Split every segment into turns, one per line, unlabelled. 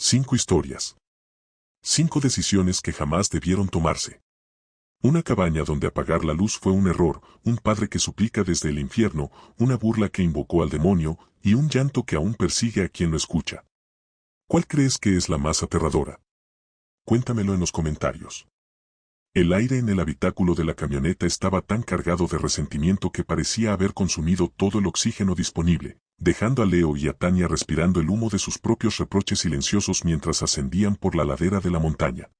5 historias. 5 decisiones que jamás debieron tomarse. Una cabaña donde apagar la luz fue un error, un padre que suplica desde el infierno, una burla que invocó al demonio, y un llanto que aún persigue a quien lo escucha. ¿Cuál crees que es la más aterradora? Cuéntamelo en los comentarios. El aire en el habitáculo de la camioneta estaba tan cargado de resentimiento que parecía haber consumido todo el oxígeno disponible, dejando a Leo y a Tania respirando el humo de sus propios reproches silenciosos mientras ascendían por la ladera de la montaña.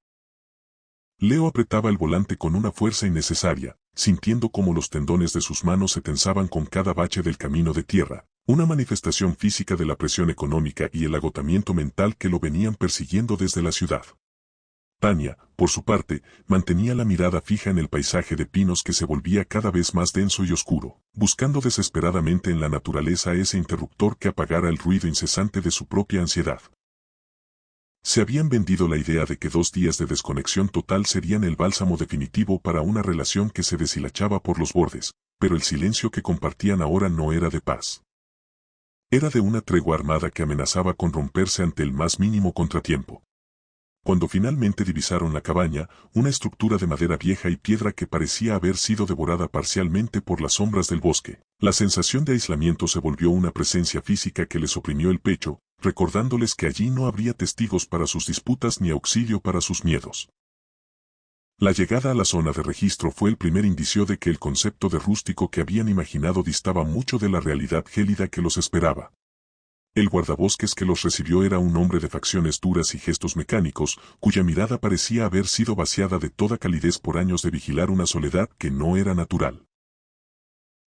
Leo apretaba el volante con una fuerza innecesaria, sintiendo cómo los tendones de sus manos se tensaban con cada bache del camino de tierra, una manifestación física de la presión económica y el agotamiento mental que lo venían persiguiendo desde la ciudad. Tania, por su parte, mantenía la mirada fija en el paisaje de pinos que se volvía cada vez más denso y oscuro, buscando desesperadamente en la naturaleza ese interruptor que apagara el ruido incesante de su propia ansiedad. Se habían vendido la idea de que 2 días de desconexión total serían el bálsamo definitivo para una relación que se deshilachaba por los bordes, pero el silencio que compartían ahora no era de paz. Era de una tregua armada que amenazaba con romperse ante el más mínimo contratiempo. Cuando finalmente divisaron la cabaña, una estructura de madera vieja y piedra que parecía haber sido devorada parcialmente por las sombras del bosque, la sensación de aislamiento se volvió una presencia física que les oprimió el pecho, recordándoles que allí no habría testigos para sus disputas ni auxilio para sus miedos. La llegada a la zona de registro fue el primer indicio de que el concepto de rústico que habían imaginado distaba mucho de la realidad gélida que los esperaba. El guardabosques que los recibió era un hombre de facciones duras y gestos mecánicos, cuya mirada parecía haber sido vaciada de toda calidez por años de vigilar una soledad que no era natural.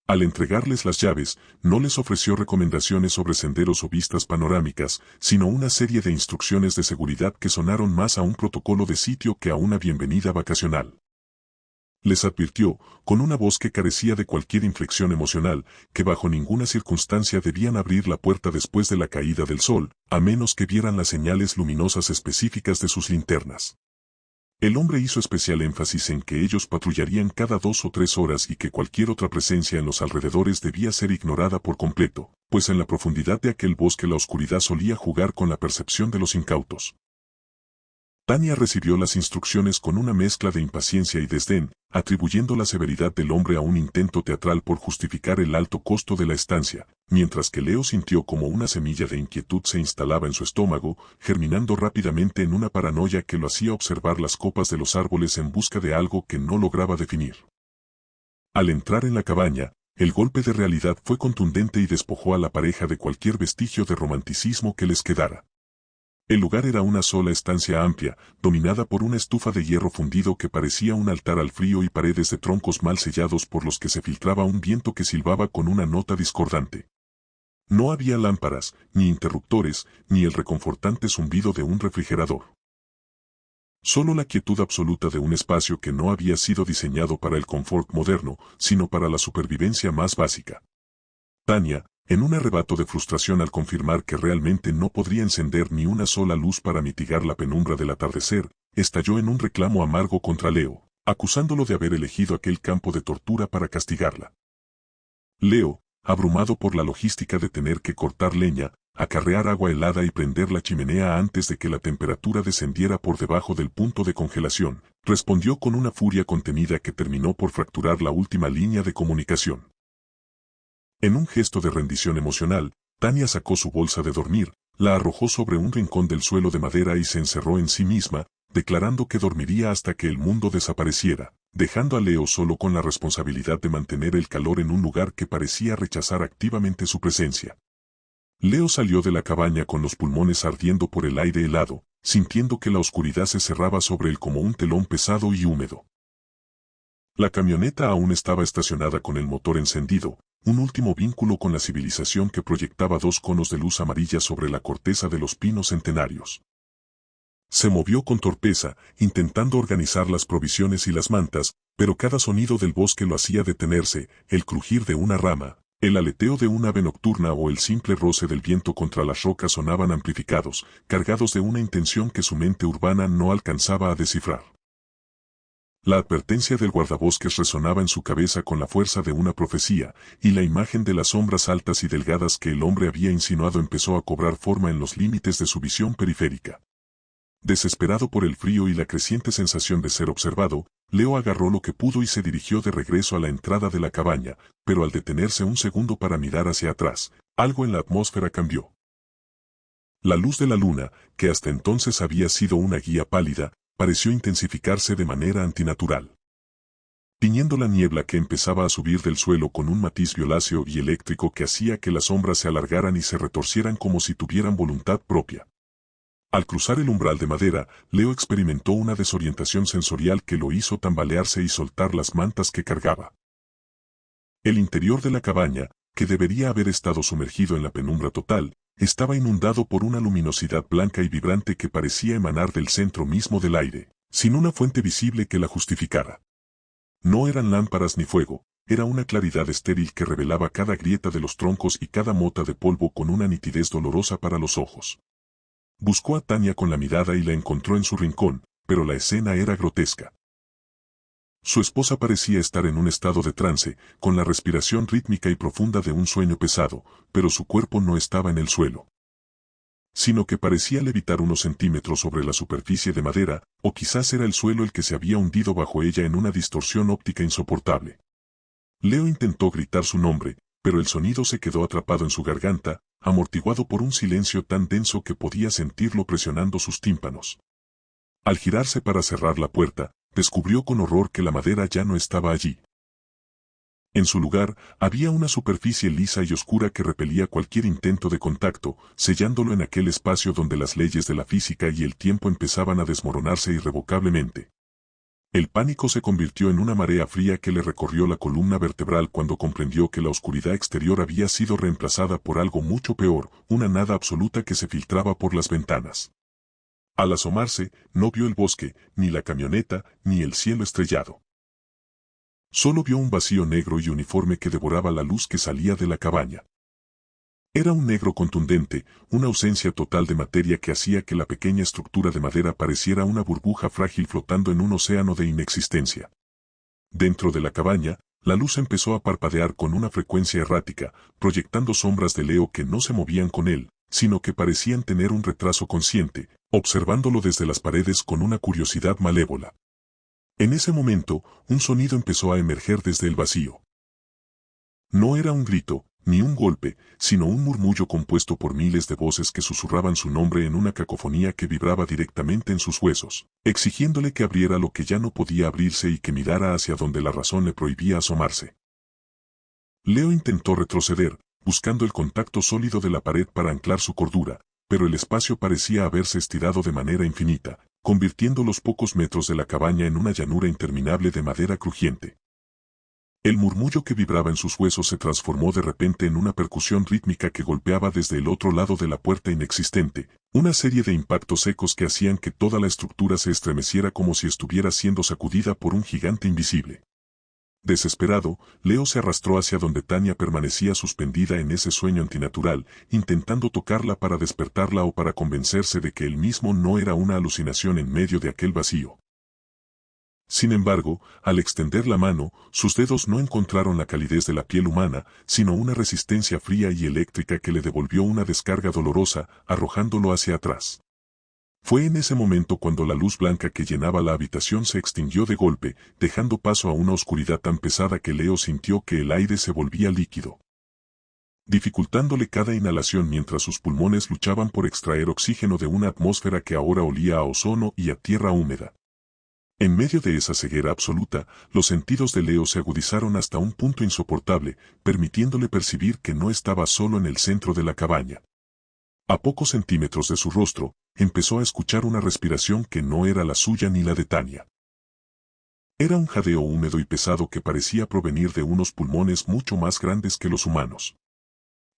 Al entregarles las llaves, no les ofreció recomendaciones sobre senderos o vistas panorámicas, sino una serie de instrucciones de seguridad que sonaron más a un protocolo de sitio que a una bienvenida vacacional. Les advirtió, con una voz que carecía de cualquier inflexión emocional, que bajo ninguna circunstancia debían abrir la puerta después de la caída del sol, a menos que vieran las señales luminosas específicas de sus linternas. El hombre hizo especial énfasis en que ellos patrullarían cada 2 o 3 horas y que cualquier otra presencia en los alrededores debía ser ignorada por completo, pues en la profundidad de aquel bosque la oscuridad solía jugar con la percepción de los incautos. Tania recibió las instrucciones con una mezcla de impaciencia y desdén, atribuyendo la severidad del hombre a un intento teatral por justificar el alto costo de la estancia, mientras que Leo sintió como una semilla de inquietud se instalaba en su estómago, germinando rápidamente en una paranoia que lo hacía observar las copas de los árboles en busca de algo que no lograba definir. Al entrar en la cabaña, el golpe de realidad fue contundente y despojó a la pareja de cualquier vestigio de romanticismo que les quedara. El lugar era una sola estancia amplia, dominada por una estufa de hierro fundido que parecía un altar al frío y paredes de troncos mal sellados por los que se filtraba un viento que silbaba con una nota discordante. No había lámparas, ni interruptores, ni el reconfortante zumbido de un refrigerador. Solo la quietud absoluta de un espacio que no había sido diseñado para el confort moderno, sino para la supervivencia más básica. Tania, en un arrebato de frustración al confirmar que realmente no podría encender ni una sola luz para mitigar la penumbra del atardecer, estalló en un reclamo amargo contra Leo, acusándolo de haber elegido aquel campo de tortura para castigarla. Leo, abrumado por la logística de tener que cortar leña, acarrear agua helada y prender la chimenea antes de que la temperatura descendiera por debajo del punto de congelación, respondió con una furia contenida que terminó por fracturar la última línea de comunicación. En un gesto de rendición emocional, Tania sacó su bolsa de dormir, la arrojó sobre un rincón del suelo de madera y se encerró en sí misma, declarando que dormiría hasta que el mundo desapareciera, dejando a Leo solo con la responsabilidad de mantener el calor en un lugar que parecía rechazar activamente su presencia. Leo salió de la cabaña con los pulmones ardiendo por el aire helado, sintiendo que la oscuridad se cerraba sobre él como un telón pesado y húmedo. La camioneta aún estaba estacionada con el motor encendido, un último vínculo con la civilización que proyectaba 2 conos de luz amarilla sobre la corteza de los pinos centenarios. Se movió con torpeza, intentando organizar las provisiones y las mantas, pero cada sonido del bosque lo hacía detenerse, el crujir de una rama, el aleteo de un ave nocturna o el simple roce del viento contra las rocas sonaban amplificados, cargados de una intención que su mente urbana no alcanzaba a descifrar. La advertencia del guardabosques resonaba en su cabeza con la fuerza de una profecía, y la imagen de las sombras altas y delgadas que el hombre había insinuado empezó a cobrar forma en los límites de su visión periférica. Desesperado por el frío y la creciente sensación de ser observado, Leo agarró lo que pudo y se dirigió de regreso a la entrada de la cabaña, pero al detenerse un segundo para mirar hacia atrás, algo en la atmósfera cambió. La luz de la luna, que hasta entonces había sido una guía pálida, pareció intensificarse de manera antinatural. Tiñendo la niebla que empezaba a subir del suelo con un matiz violáceo y eléctrico que hacía que las sombras se alargaran y se retorcieran como si tuvieran voluntad propia. Al cruzar el umbral de madera, Leo experimentó una desorientación sensorial que lo hizo tambalearse y soltar las mantas que cargaba. El interior de la cabaña, que debería haber estado sumergido en la penumbra total, estaba inundado por una luminosidad blanca y vibrante que parecía emanar del centro mismo del aire, sin una fuente visible que la justificara. No eran lámparas ni fuego, era una claridad estéril que revelaba cada grieta de los troncos y cada mota de polvo con una nitidez dolorosa para los ojos. Buscó a Tania con la mirada y la encontró en su rincón, pero la escena era grotesca. Su esposa parecía estar en un estado de trance, con la respiración rítmica y profunda de un sueño pesado, pero su cuerpo no estaba en el suelo, sino que parecía levitar unos centímetros sobre la superficie de madera, o quizás era el suelo el que se había hundido bajo ella en una distorsión óptica insoportable. Leo intentó gritar su nombre, pero el sonido se quedó atrapado en su garganta, amortiguado por un silencio tan denso que podía sentirlo presionando sus tímpanos. Al girarse para cerrar la puerta, descubrió con horror que la madera ya no estaba allí. En su lugar, había una superficie lisa y oscura que repelía cualquier intento de contacto, sellándolo en aquel espacio donde las leyes de la física y el tiempo empezaban a desmoronarse irrevocablemente. El pánico se convirtió en una marea fría que le recorrió la columna vertebral cuando comprendió que la oscuridad exterior había sido reemplazada por algo mucho peor, una nada absoluta que se filtraba por las ventanas. Al asomarse, no vio el bosque, ni la camioneta, ni el cielo estrellado. Solo vio un vacío negro y uniforme que devoraba la luz que salía de la cabaña. Era un negro contundente, una ausencia total de materia que hacía que la pequeña estructura de madera pareciera una burbuja frágil flotando en un océano de inexistencia. Dentro de la cabaña, la luz empezó a parpadear con una frecuencia errática, proyectando sombras de Leo que no se movían con él, sino que parecían tener un retraso consciente, observándolo desde las paredes con una curiosidad malévola. En ese momento, un sonido empezó a emerger desde el vacío. No era un grito, ni un golpe, sino un murmullo compuesto por miles de voces que susurraban su nombre en una cacofonía que vibraba directamente en sus huesos, exigiéndole que abriera lo que ya no podía abrirse y que mirara hacia donde la razón le prohibía asomarse. Leo intentó retroceder, buscando el contacto sólido de la pared para anclar su cordura, pero el espacio parecía haberse estirado de manera infinita, convirtiendo los pocos metros de la cabaña en una llanura interminable de madera crujiente. El murmullo que vibraba en sus huesos se transformó de repente en una percusión rítmica que golpeaba desde el otro lado de la puerta inexistente, una serie de impactos secos que hacían que toda la estructura se estremeciera como si estuviera siendo sacudida por un gigante invisible. Desesperado, Leo se arrastró hacia donde Tania permanecía suspendida en ese sueño antinatural, intentando tocarla para despertarla o para convencerse de que él mismo no era una alucinación en medio de aquel vacío. Sin embargo, al extender la mano, sus dedos no encontraron la calidez de la piel humana, sino una resistencia fría y eléctrica que le devolvió una descarga dolorosa, arrojándolo hacia atrás. Fue en ese momento cuando la luz blanca que llenaba la habitación se extinguió de golpe, dejando paso a una oscuridad tan pesada que Leo sintió que el aire se volvía líquido, dificultándole cada inhalación mientras sus pulmones luchaban por extraer oxígeno de una atmósfera que ahora olía a ozono y a tierra húmeda. En medio de esa ceguera absoluta, los sentidos de Leo se agudizaron hasta un punto insoportable, permitiéndole percibir que no estaba solo en el centro de la cabaña. A pocos centímetros de su rostro, empezó a escuchar una respiración que no era la suya ni la de Tania. Era un jadeo húmedo y pesado que parecía provenir de unos pulmones mucho más grandes que los humanos.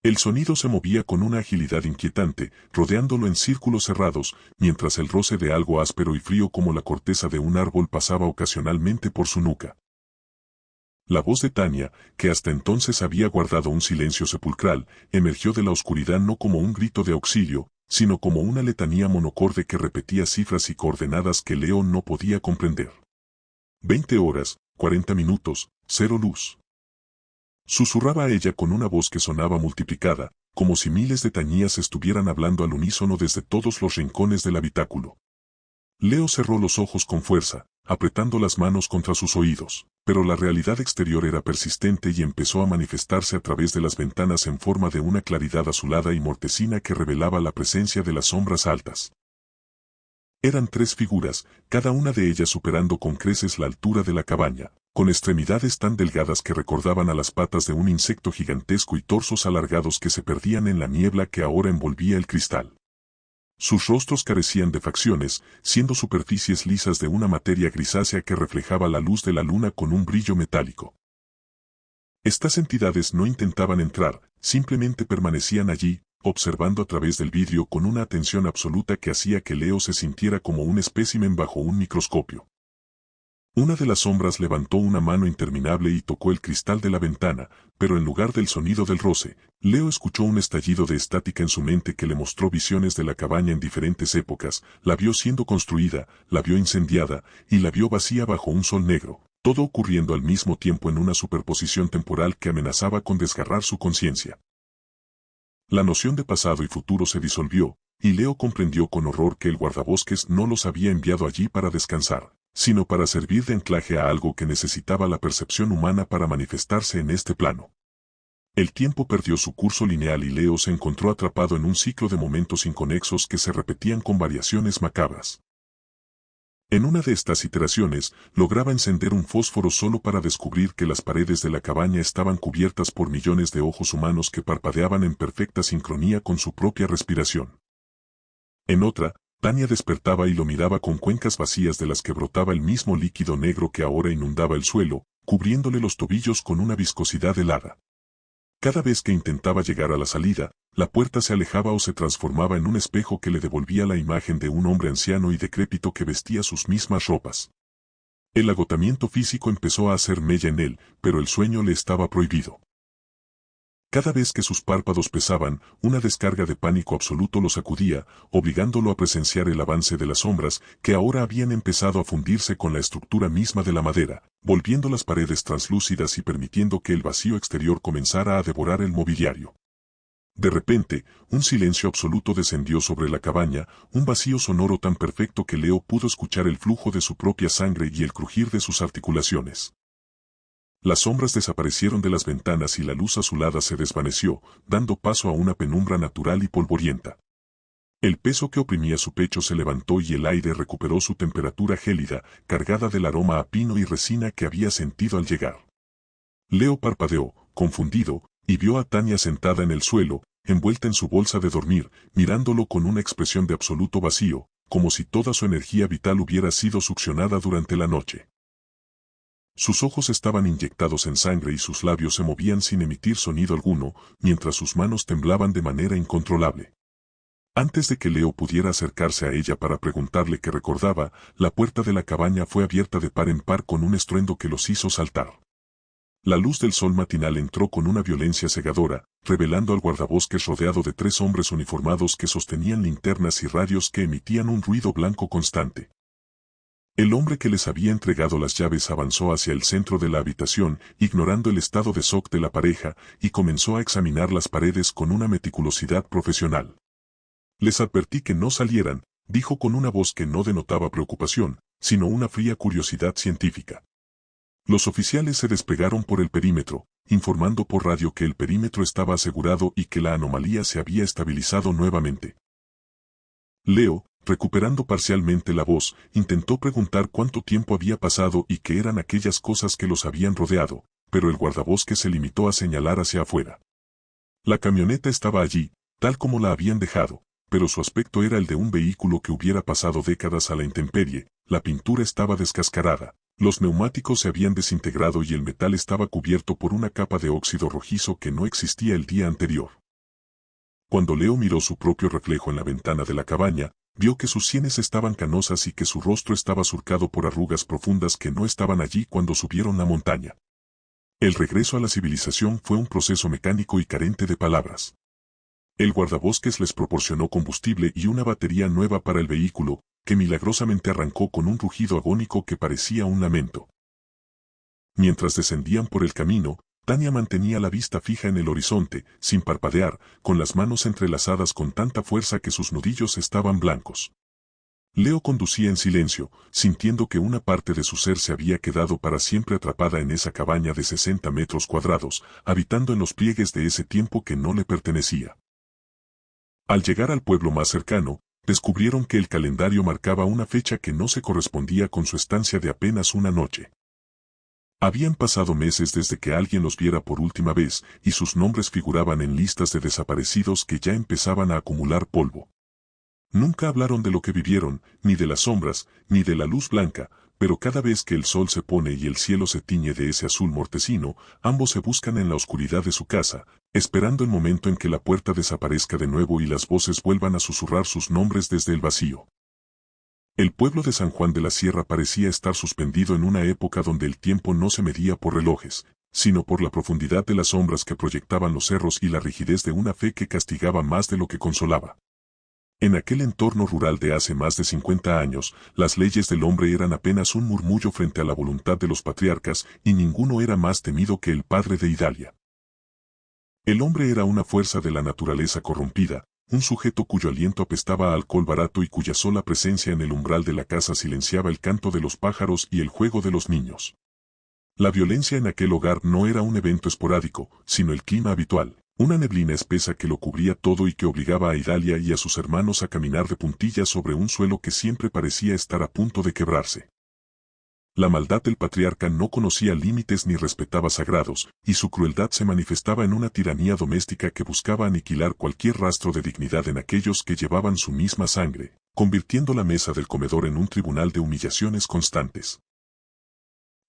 El sonido se movía con una agilidad inquietante, rodeándolo en círculos cerrados, mientras el roce de algo áspero y frío como la corteza de un árbol pasaba ocasionalmente por su nuca. La voz de Tania, que hasta entonces había guardado un silencio sepulcral, emergió de la oscuridad no como un grito de auxilio, sino como una letanía monocorde que repetía cifras y coordenadas que Leo no podía comprender. 20 horas, 40 minutos, cero luz. Susurraba a ella con una voz que sonaba multiplicada, como si miles de tañías estuvieran hablando al unísono desde todos los rincones del habitáculo. Leo cerró los ojos con fuerza, apretando las manos contra sus oídos, pero la realidad exterior era persistente y empezó a manifestarse a través de las ventanas en forma de una claridad azulada y mortecina que revelaba la presencia de las sombras altas. Eran 3 figuras, cada una de ellas superando con creces la altura de la cabaña, con extremidades tan delgadas que recordaban a las patas de un insecto gigantesco y torsos alargados que se perdían en la niebla que ahora envolvía el cristal. Sus rostros carecían de facciones, siendo superficies lisas de una materia grisácea que reflejaba la luz de la luna con un brillo metálico. Estas entidades no intentaban entrar, simplemente permanecían allí, observando a través del vidrio con una atención absoluta que hacía que Leo se sintiera como un espécimen bajo un microscopio. Una de las sombras levantó una mano interminable y tocó el cristal de la ventana, pero en lugar del sonido del roce, Leo escuchó un estallido de estática en su mente que le mostró visiones de la cabaña en diferentes épocas, la vio siendo construida, la vio incendiada, y la vio vacía bajo un sol negro, todo ocurriendo al mismo tiempo en una superposición temporal que amenazaba con desgarrar su conciencia. La noción de pasado y futuro se disolvió, y Leo comprendió con horror que el guardabosques no los había enviado allí para descansar, sino para servir de anclaje a algo que necesitaba la percepción humana para manifestarse en este plano. El tiempo perdió su curso lineal y Leo se encontró atrapado en un ciclo de momentos inconexos que se repetían con variaciones macabras. En una de estas iteraciones, lograba encender un fósforo solo para descubrir que las paredes de la cabaña estaban cubiertas por millones de ojos humanos que parpadeaban en perfecta sincronía con su propia respiración. En otra, Tania despertaba y lo miraba con cuencas vacías de las que brotaba el mismo líquido negro que ahora inundaba el suelo, cubriéndole los tobillos con una viscosidad helada. Cada vez que intentaba llegar a la salida, la puerta se alejaba o se transformaba en un espejo que le devolvía la imagen de un hombre anciano y decrépito que vestía sus mismas ropas. El agotamiento físico empezó a hacer mella en él, pero el sueño le estaba prohibido. Cada vez que sus párpados pesaban, una descarga de pánico absoluto lo sacudía, obligándolo a presenciar el avance de las sombras, que ahora habían empezado a fundirse con la estructura misma de la madera, volviendo las paredes translúcidas y permitiendo que el vacío exterior comenzara a devorar el mobiliario. De repente, un silencio absoluto descendió sobre la cabaña, un vacío sonoro tan perfecto que Leo pudo escuchar el flujo de su propia sangre y el crujir de sus articulaciones. Las sombras desaparecieron de las ventanas y la luz azulada se desvaneció, dando paso a una penumbra natural y polvorienta. El peso que oprimía su pecho se levantó y el aire recuperó su temperatura gélida, cargada del aroma a pino y resina que había sentido al llegar. Leo parpadeó, confundido, y vio a Tania sentada en el suelo, envuelta en su bolsa de dormir, mirándolo con una expresión de absoluto vacío, como si toda su energía vital hubiera sido succionada durante la noche. Sus ojos estaban inyectados en sangre y sus labios se movían sin emitir sonido alguno, mientras sus manos temblaban de manera incontrolable. Antes de que Leo pudiera acercarse a ella para preguntarle qué recordaba, la puerta de la cabaña fue abierta de par en par con un estruendo que los hizo saltar. La luz del sol matinal entró con una violencia cegadora, revelando al guardabosques rodeado de 3 hombres uniformados que sostenían linternas y radios que emitían un ruido blanco constante. El hombre que les había entregado las llaves avanzó hacia el centro de la habitación, ignorando el estado de shock de la pareja, y comenzó a examinar las paredes con una meticulosidad profesional. Les advertí que no salieran, dijo con una voz que no denotaba preocupación, sino una fría curiosidad científica. Los oficiales se desplegaron por el perímetro, informando por radio que el perímetro estaba asegurado y que la anomalía se había estabilizado nuevamente. Leo, recuperando parcialmente la voz, intentó preguntar cuánto tiempo había pasado y qué eran aquellas cosas que los habían rodeado, pero el guardabosques se limitó a señalar hacia afuera. La camioneta estaba allí, tal como la habían dejado, pero su aspecto era el de un vehículo que hubiera pasado décadas a la intemperie, la pintura estaba descascarada, los neumáticos se habían desintegrado y el metal estaba cubierto por una capa de óxido rojizo que no existía el día anterior. Cuando Leo miró su propio reflejo en la ventana de la cabaña, vio que sus sienes estaban canosas y que su rostro estaba surcado por arrugas profundas que no estaban allí cuando subieron la montaña. El regreso a la civilización fue un proceso mecánico y carente de palabras. El guardabosques les proporcionó combustible y una batería nueva para el vehículo, que milagrosamente arrancó con un rugido agónico que parecía un lamento. Mientras descendían por el camino, Tania mantenía la vista fija en el horizonte, sin parpadear, con las manos entrelazadas con tanta fuerza que sus nudillos estaban blancos. Leo conducía en silencio, sintiendo que una parte de su ser se había quedado para siempre atrapada en esa cabaña de 60 metros cuadrados, habitando en los pliegues de ese tiempo que no le pertenecía. Al llegar al pueblo más cercano, descubrieron que el calendario marcaba una fecha que no se correspondía con su estancia de apenas una noche. Habían pasado meses desde que alguien los viera por última vez, y sus nombres figuraban en listas de desaparecidos que ya empezaban a acumular polvo. Nunca hablaron de lo que vivieron, ni de las sombras, ni de la luz blanca, pero cada vez que el sol se pone y el cielo se tiñe de ese azul mortecino, ambos se buscan en la oscuridad de su casa, esperando el momento en que la puerta desaparezca de nuevo y las voces vuelvan a susurrar sus nombres desde el vacío. El pueblo de San Juan de la Sierra parecía estar suspendido en una época donde el tiempo no se medía por relojes, sino por la profundidad de las sombras que proyectaban los cerros y la rigidez de una fe que castigaba más de lo que consolaba. En aquel entorno rural de hace más de 50 años, las leyes del hombre eran apenas un murmullo frente a la voluntad de los patriarcas y ninguno era más temido que el padre de Idalia. El hombre era una fuerza de la naturaleza corrompida, un sujeto cuyo aliento apestaba a alcohol barato y cuya sola presencia en el umbral de la casa silenciaba el canto de los pájaros y el juego de los niños. La violencia en aquel hogar no era un evento esporádico, sino el clima habitual, una neblina espesa que lo cubría todo y que obligaba a Idalia y a sus hermanos a caminar de puntillas sobre un suelo que siempre parecía estar a punto de quebrarse. La maldad del patriarca no conocía límites ni respetaba sagrados, y su crueldad se manifestaba en una tiranía doméstica que buscaba aniquilar cualquier rastro de dignidad en aquellos que llevaban su misma sangre, convirtiendo la mesa del comedor en un tribunal de humillaciones constantes.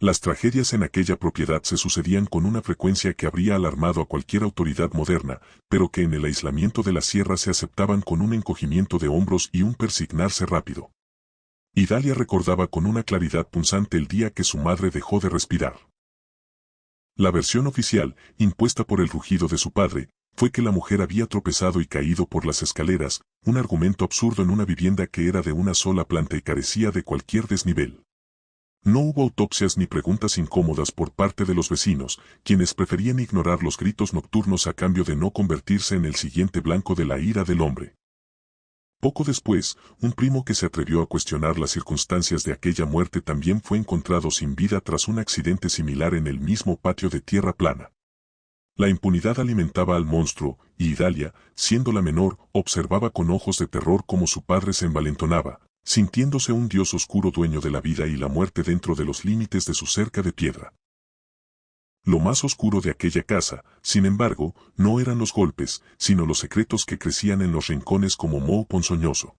Las tragedias en aquella propiedad se sucedían con una frecuencia que habría alarmado a cualquier autoridad moderna, pero que en el aislamiento de la sierra se aceptaban con un encogimiento de hombros y un persignarse rápido. Idalia recordaba con una claridad punzante el día que su madre dejó de respirar. La versión oficial, impuesta por el rugido de su padre, fue que la mujer había tropezado y caído por las escaleras, un argumento absurdo en una vivienda que era de una sola planta y carecía de cualquier desnivel. No hubo autopsias ni preguntas incómodas por parte de los vecinos, quienes preferían ignorar los gritos nocturnos a cambio de no convertirse en el siguiente blanco de la ira del hombre. Poco después, un primo que se atrevió a cuestionar las circunstancias de aquella muerte también fue encontrado sin vida tras un accidente similar en el mismo patio de tierra plana. La impunidad alimentaba al monstruo, y Idalia, siendo la menor, observaba con ojos de terror cómo su padre se envalentonaba, sintiéndose un dios oscuro dueño de la vida y la muerte dentro de los límites de su cerca de piedra. Lo más oscuro de aquella casa, sin embargo, no eran los golpes, sino los secretos que crecían en los rincones como moho ponzoñoso.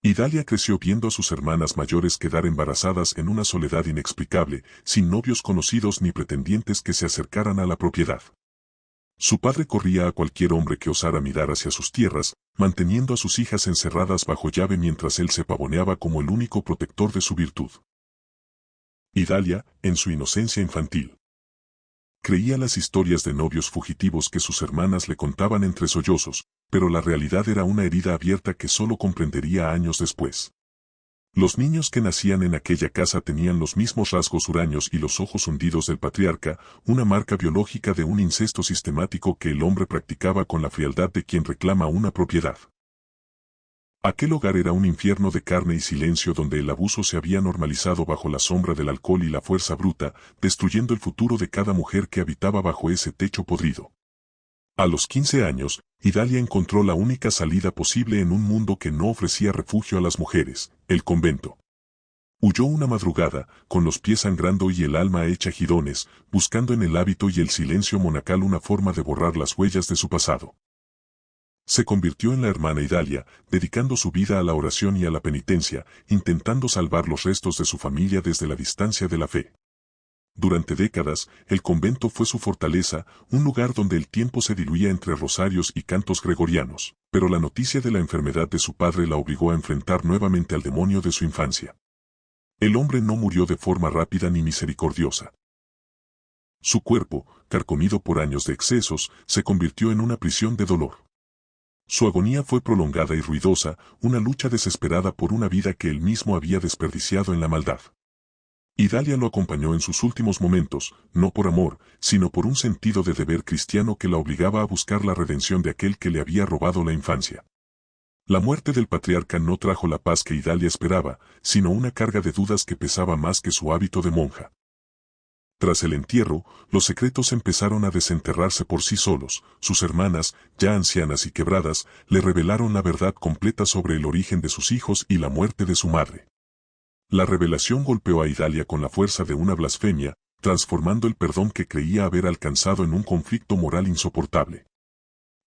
Idalia creció viendo a sus hermanas mayores quedar embarazadas en una soledad inexplicable, sin novios conocidos ni pretendientes que se acercaran a la propiedad. Su padre corría a cualquier hombre que osara mirar hacia sus tierras, manteniendo a sus hijas encerradas bajo llave mientras él se pavoneaba como el único protector de su virtud. Idalia, en su inocencia infantil, creía las historias de novios fugitivos que sus hermanas le contaban entre sollozos, pero la realidad era una herida abierta que solo comprendería años después. Los niños que nacían en aquella casa tenían los mismos rasgos huraños y los ojos hundidos del patriarca, una marca biológica de un incesto sistemático que el hombre practicaba con la frialdad de quien reclama una propiedad. Aquel hogar era un infierno de carne y silencio donde el abuso se había normalizado bajo la sombra del alcohol y la fuerza bruta, destruyendo el futuro de cada mujer que habitaba bajo ese techo podrido. A los 15 años, Idalia encontró la única salida posible en un mundo que no ofrecía refugio a las mujeres, el convento. Huyó una madrugada, con los pies sangrando y el alma hecha jirones, buscando en el hábito y el silencio monacal una forma de borrar las huellas de su pasado. Se convirtió en la hermana Idalia, dedicando su vida a la oración y a la penitencia, intentando salvar los restos de su familia desde la distancia de la fe. Durante décadas, el convento fue su fortaleza, un lugar donde el tiempo se diluía entre rosarios y cantos gregorianos, pero la noticia de la enfermedad de su padre la obligó a enfrentar nuevamente al demonio de su infancia. El hombre no murió de forma rápida ni misericordiosa. Su cuerpo, carcomido por años de excesos, se convirtió en una prisión de dolor. Su agonía fue prolongada y ruidosa, una lucha desesperada por una vida que él mismo había desperdiciado en la maldad. Idalia lo acompañó en sus últimos momentos, no por amor, sino por un sentido de deber cristiano que la obligaba a buscar la redención de aquel que le había robado la infancia. La muerte del patriarca no trajo la paz que Idalia esperaba, sino una carga de dudas que pesaba más que su hábito de monja. Tras el entierro, los secretos empezaron a desenterrarse por sí solos. Sus hermanas, ya ancianas y quebradas, le revelaron la verdad completa sobre el origen de sus hijos y la muerte de su madre. La revelación golpeó a Idalia con la fuerza de una blasfemia, transformando el perdón que creía haber alcanzado en un conflicto moral insoportable.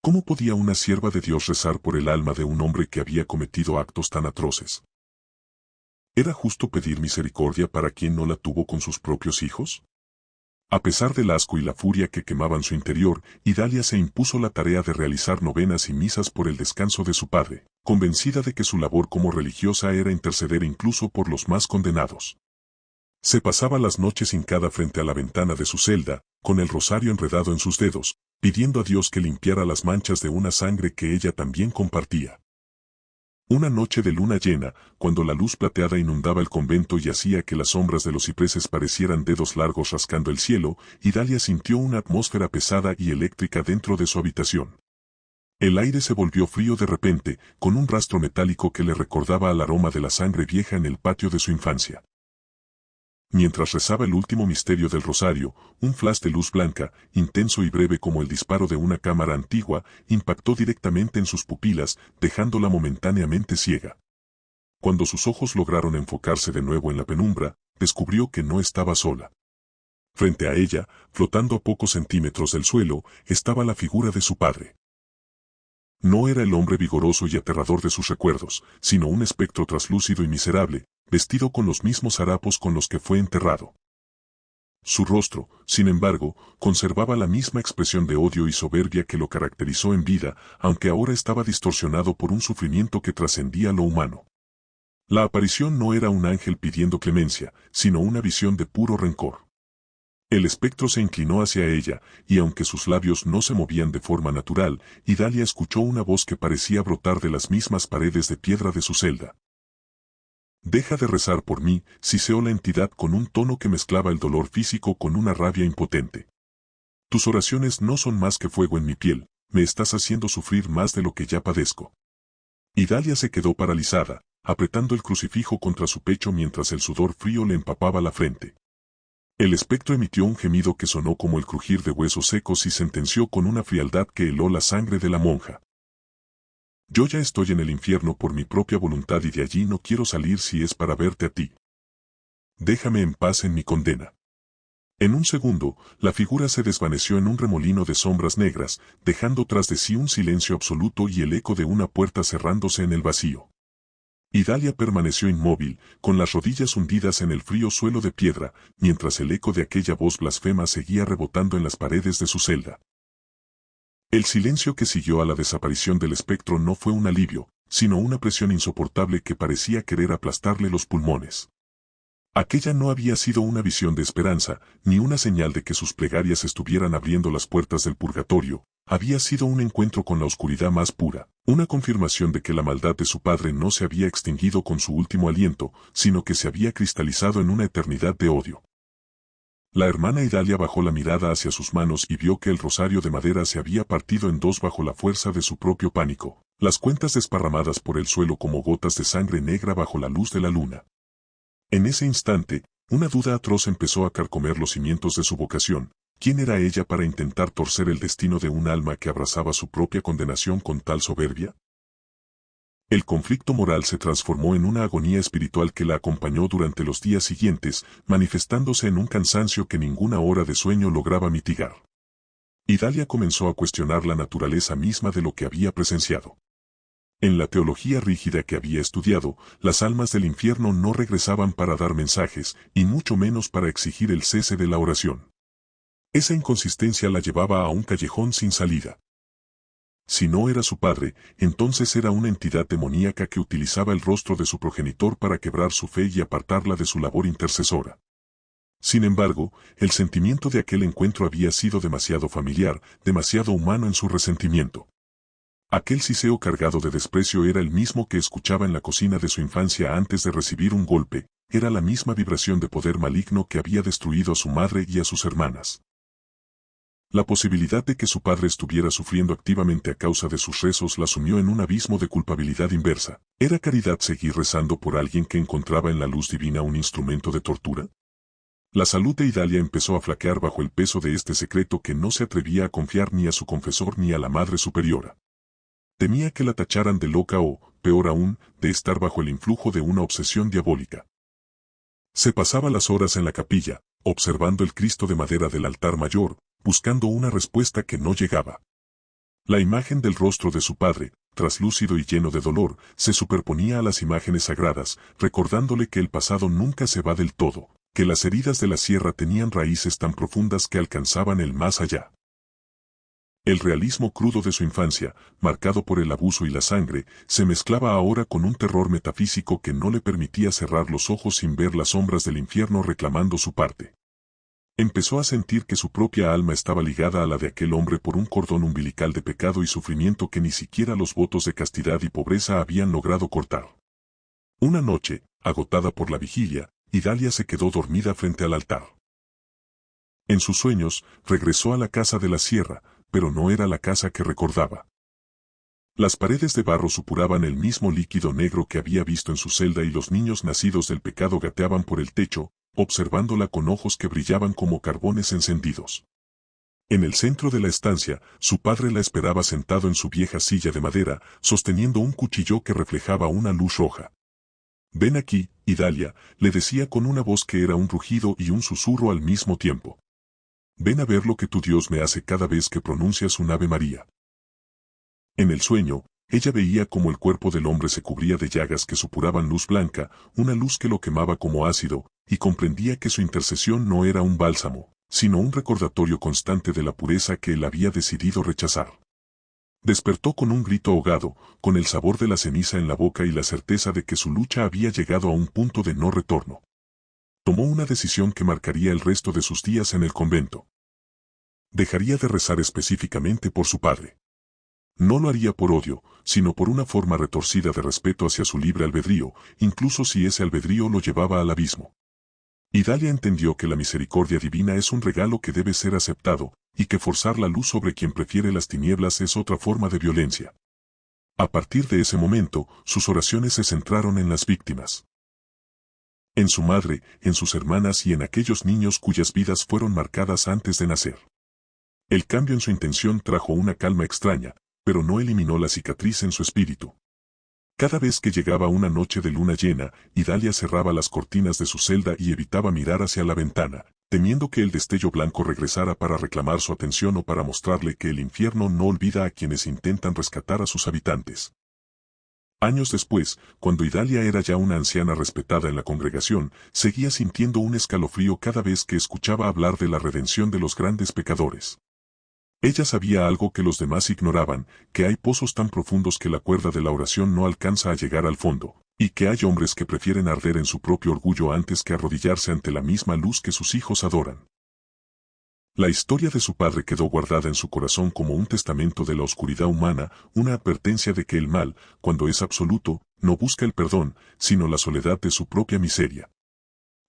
¿Cómo podía una sierva de Dios rezar por el alma de un hombre que había cometido actos tan atroces? ¿Era justo pedir misericordia para quien no la tuvo con sus propios hijos? A pesar del asco y la furia que quemaban su interior, Idalia se impuso la tarea de realizar novenas y misas por el descanso de su padre, convencida de que su labor como religiosa era interceder incluso por los más condenados. Se pasaba las noches hincada frente a la ventana de su celda, con el rosario enredado en sus dedos, pidiendo a Dios que limpiara las manchas de una sangre que ella también compartía. Una noche de luna llena, cuando la luz plateada inundaba el convento y hacía que las sombras de los cipreses parecieran dedos largos rascando el cielo, Idalia sintió una atmósfera pesada y eléctrica dentro de su habitación. El aire se volvió frío de repente, con un rastro metálico que le recordaba al aroma de la sangre vieja en el patio de su infancia. Mientras rezaba el último misterio del rosario, un flash de luz blanca, intenso y breve como el disparo de una cámara antigua, impactó directamente en sus pupilas, dejándola momentáneamente ciega. Cuando sus ojos lograron enfocarse de nuevo en la penumbra, descubrió que no estaba sola. Frente a ella, flotando a pocos centímetros del suelo, estaba la figura de su padre. No era el hombre vigoroso y aterrador de sus recuerdos, sino un espectro traslúcido y miserable, vestido con los mismos harapos con los que fue enterrado. Su rostro, sin embargo, conservaba la misma expresión de odio y soberbia que lo caracterizó en vida, aunque ahora estaba distorsionado por un sufrimiento que trascendía lo humano. La aparición no era un ángel pidiendo clemencia, sino una visión de puro rencor. El espectro se inclinó hacia ella, y aunque sus labios no se movían de forma natural, Idalia escuchó una voz que parecía brotar de las mismas paredes de piedra de su celda. «Deja de rezar por mí», siseó la entidad con un tono que mezclaba el dolor físico con una rabia impotente. «Tus oraciones no son más que fuego en mi piel, me estás haciendo sufrir más de lo que ya padezco». Idalia se quedó paralizada, apretando el crucifijo contra su pecho mientras el sudor frío le empapaba la frente. El espectro emitió un gemido que sonó como el crujir de huesos secos y sentenció con una frialdad que heló la sangre de la monja. «Yo ya estoy en el infierno por mi propia voluntad y de allí no quiero salir si es para verte a ti. Déjame en paz en mi condena». En un segundo, la figura se desvaneció en un remolino de sombras negras, dejando tras de sí un silencio absoluto y el eco de una puerta cerrándose en el vacío. Idalia permaneció inmóvil, con las rodillas hundidas en el frío suelo de piedra, mientras el eco de aquella voz blasfema seguía rebotando en las paredes de su celda. El silencio que siguió a la desaparición del espectro no fue un alivio, sino una presión insoportable que parecía querer aplastarle los pulmones. Aquella no había sido una visión de esperanza, ni una señal de que sus plegarias estuvieran abriendo las puertas del purgatorio, había sido un encuentro con la oscuridad más pura, una confirmación de que la maldad de su padre no se había extinguido con su último aliento, sino que se había cristalizado en una eternidad de odio. La hermana Idalia bajó la mirada hacia sus manos y vio que el rosario de madera se había partido en dos bajo la fuerza de su propio pánico, las cuentas desparramadas por el suelo como gotas de sangre negra bajo la luz de la luna. En ese instante, una duda atroz empezó a carcomer los cimientos de su vocación. ¿Quién era ella para intentar torcer el destino de un alma que abrazaba su propia condenación con tal soberbia? El conflicto moral se transformó en una agonía espiritual que la acompañó durante los días siguientes, manifestándose en un cansancio que ninguna hora de sueño lograba mitigar. Idalia comenzó a cuestionar la naturaleza misma de lo que había presenciado. En la teología rígida que había estudiado, las almas del infierno no regresaban para dar mensajes, y mucho menos para exigir el cese de la oración. Esa inconsistencia la llevaba a un callejón sin salida. Si no era su padre, entonces era una entidad demoníaca que utilizaba el rostro de su progenitor para quebrar su fe y apartarla de su labor intercesora. Sin embargo, el sentimiento de aquel encuentro había sido demasiado familiar, demasiado humano en su resentimiento. Aquel siseo cargado de desprecio era el mismo que escuchaba en la cocina de su infancia antes de recibir un golpe, era la misma vibración de poder maligno que había destruido a su madre y a sus hermanas. La posibilidad de que su padre estuviera sufriendo activamente a causa de sus rezos la sumió en un abismo de culpabilidad inversa. ¿Era caridad seguir rezando por alguien que encontraba en la luz divina un instrumento de tortura? La salud de Idalia empezó a flaquear bajo el peso de este secreto que no se atrevía a confiar ni a su confesor ni a la Madre Superiora. Temía que la tacharan de loca o, peor aún, de estar bajo el influjo de una obsesión diabólica. Se pasaba las horas en la capilla, observando el Cristo de madera del altar mayor, buscando una respuesta que no llegaba. La imagen del rostro de su padre, traslúcido y lleno de dolor, se superponía a las imágenes sagradas, recordándole que el pasado nunca se va del todo, que las heridas de la sierra tenían raíces tan profundas que alcanzaban el más allá. El realismo crudo de su infancia, marcado por el abuso y la sangre, se mezclaba ahora con un terror metafísico que no le permitía cerrar los ojos sin ver las sombras del infierno reclamando su parte. Empezó a sentir que su propia alma estaba ligada a la de aquel hombre por un cordón umbilical de pecado y sufrimiento que ni siquiera los votos de castidad y pobreza habían logrado cortar. Una noche, agotada por la vigilia, Idalia se quedó dormida frente al altar. En sus sueños, regresó a la casa de la sierra, pero no era la casa que recordaba. Las paredes de barro supuraban el mismo líquido negro que había visto en su celda y los niños nacidos del pecado gateaban por el techo, observándola con ojos que brillaban como carbones encendidos. En el centro de la estancia, su padre la esperaba sentado en su vieja silla de madera, sosteniendo un cuchillo que reflejaba una luz roja. «Ven aquí, Idalia», le decía con una voz que era un rugido y un susurro al mismo tiempo. «Ven a ver lo que tu Dios me hace cada vez que pronuncias un Ave María». En el sueño, ella veía cómo el cuerpo del hombre se cubría de llagas que supuraban luz blanca, una luz que lo quemaba como ácido, y comprendía que su intercesión no era un bálsamo, sino un recordatorio constante de la pureza que él había decidido rechazar. Despertó con un grito ahogado, con el sabor de la ceniza en la boca y la certeza de que su lucha había llegado a un punto de no retorno. Tomó una decisión que marcaría el resto de sus días en el convento. Dejaría de rezar específicamente por su padre. No lo haría por odio, sino por una forma retorcida de respeto hacia su libre albedrío, incluso si ese albedrío lo llevaba al abismo. Idalia entendió que la misericordia divina es un regalo que debe ser aceptado, y que forzar la luz sobre quien prefiere las tinieblas es otra forma de violencia. A partir de ese momento, sus oraciones se centraron en las víctimas. En su madre, en sus hermanas y en aquellos niños cuyas vidas fueron marcadas antes de nacer. El cambio en su intención trajo una calma extraña, pero no eliminó la cicatriz en su espíritu. Cada vez que llegaba una noche de luna llena, Idalia cerraba las cortinas de su celda y evitaba mirar hacia la ventana, temiendo que el destello blanco regresara para reclamar su atención o para mostrarle que el infierno no olvida a quienes intentan rescatar a sus habitantes. Años después, cuando Idalia era ya una anciana respetada en la congregación, seguía sintiendo un escalofrío cada vez que escuchaba hablar de la redención de los grandes pecadores. Ella sabía algo que los demás ignoraban, que hay pozos tan profundos que la cuerda de la oración no alcanza a llegar al fondo, y que hay hombres que prefieren arder en su propio orgullo antes que arrodillarse ante la misma luz que sus hijos adoran. La historia de su padre quedó guardada en su corazón como un testamento de la oscuridad humana, una advertencia de que el mal, cuando es absoluto, no busca el perdón, sino la soledad de su propia miseria.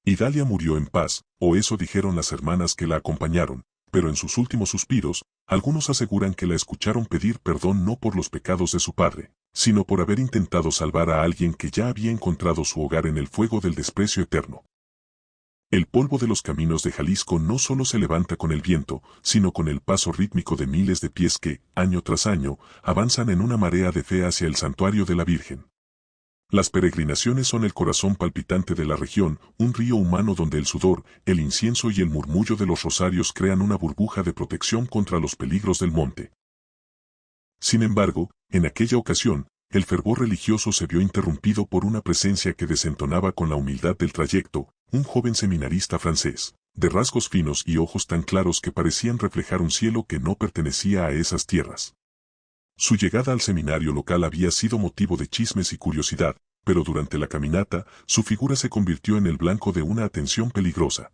Idalia murió en paz, o eso dijeron las hermanas que la acompañaron, pero en sus últimos suspiros, algunos aseguran que la escucharon pedir perdón no por los pecados de su padre, sino por haber intentado salvar a alguien que ya había encontrado su hogar en el fuego del desprecio eterno. El polvo de los caminos de Jalisco no solo se levanta con el viento, sino con el paso rítmico de miles de pies que, año tras año, avanzan en una marea de fe hacia el santuario de la Virgen. Las peregrinaciones son el corazón palpitante de la región, un río humano donde el sudor, el incienso y el murmullo de los rosarios crean una burbuja de protección contra los peligros del monte. Sin embargo, en aquella ocasión, el fervor religioso se vio interrumpido por una presencia que desentonaba con la humildad del trayecto, un joven seminarista francés, de rasgos finos y ojos tan claros que parecían reflejar un cielo que no pertenecía a esas tierras. Su llegada al seminario local había sido motivo de chismes y curiosidad, pero durante la caminata, su figura se convirtió en el blanco de una atención peligrosa.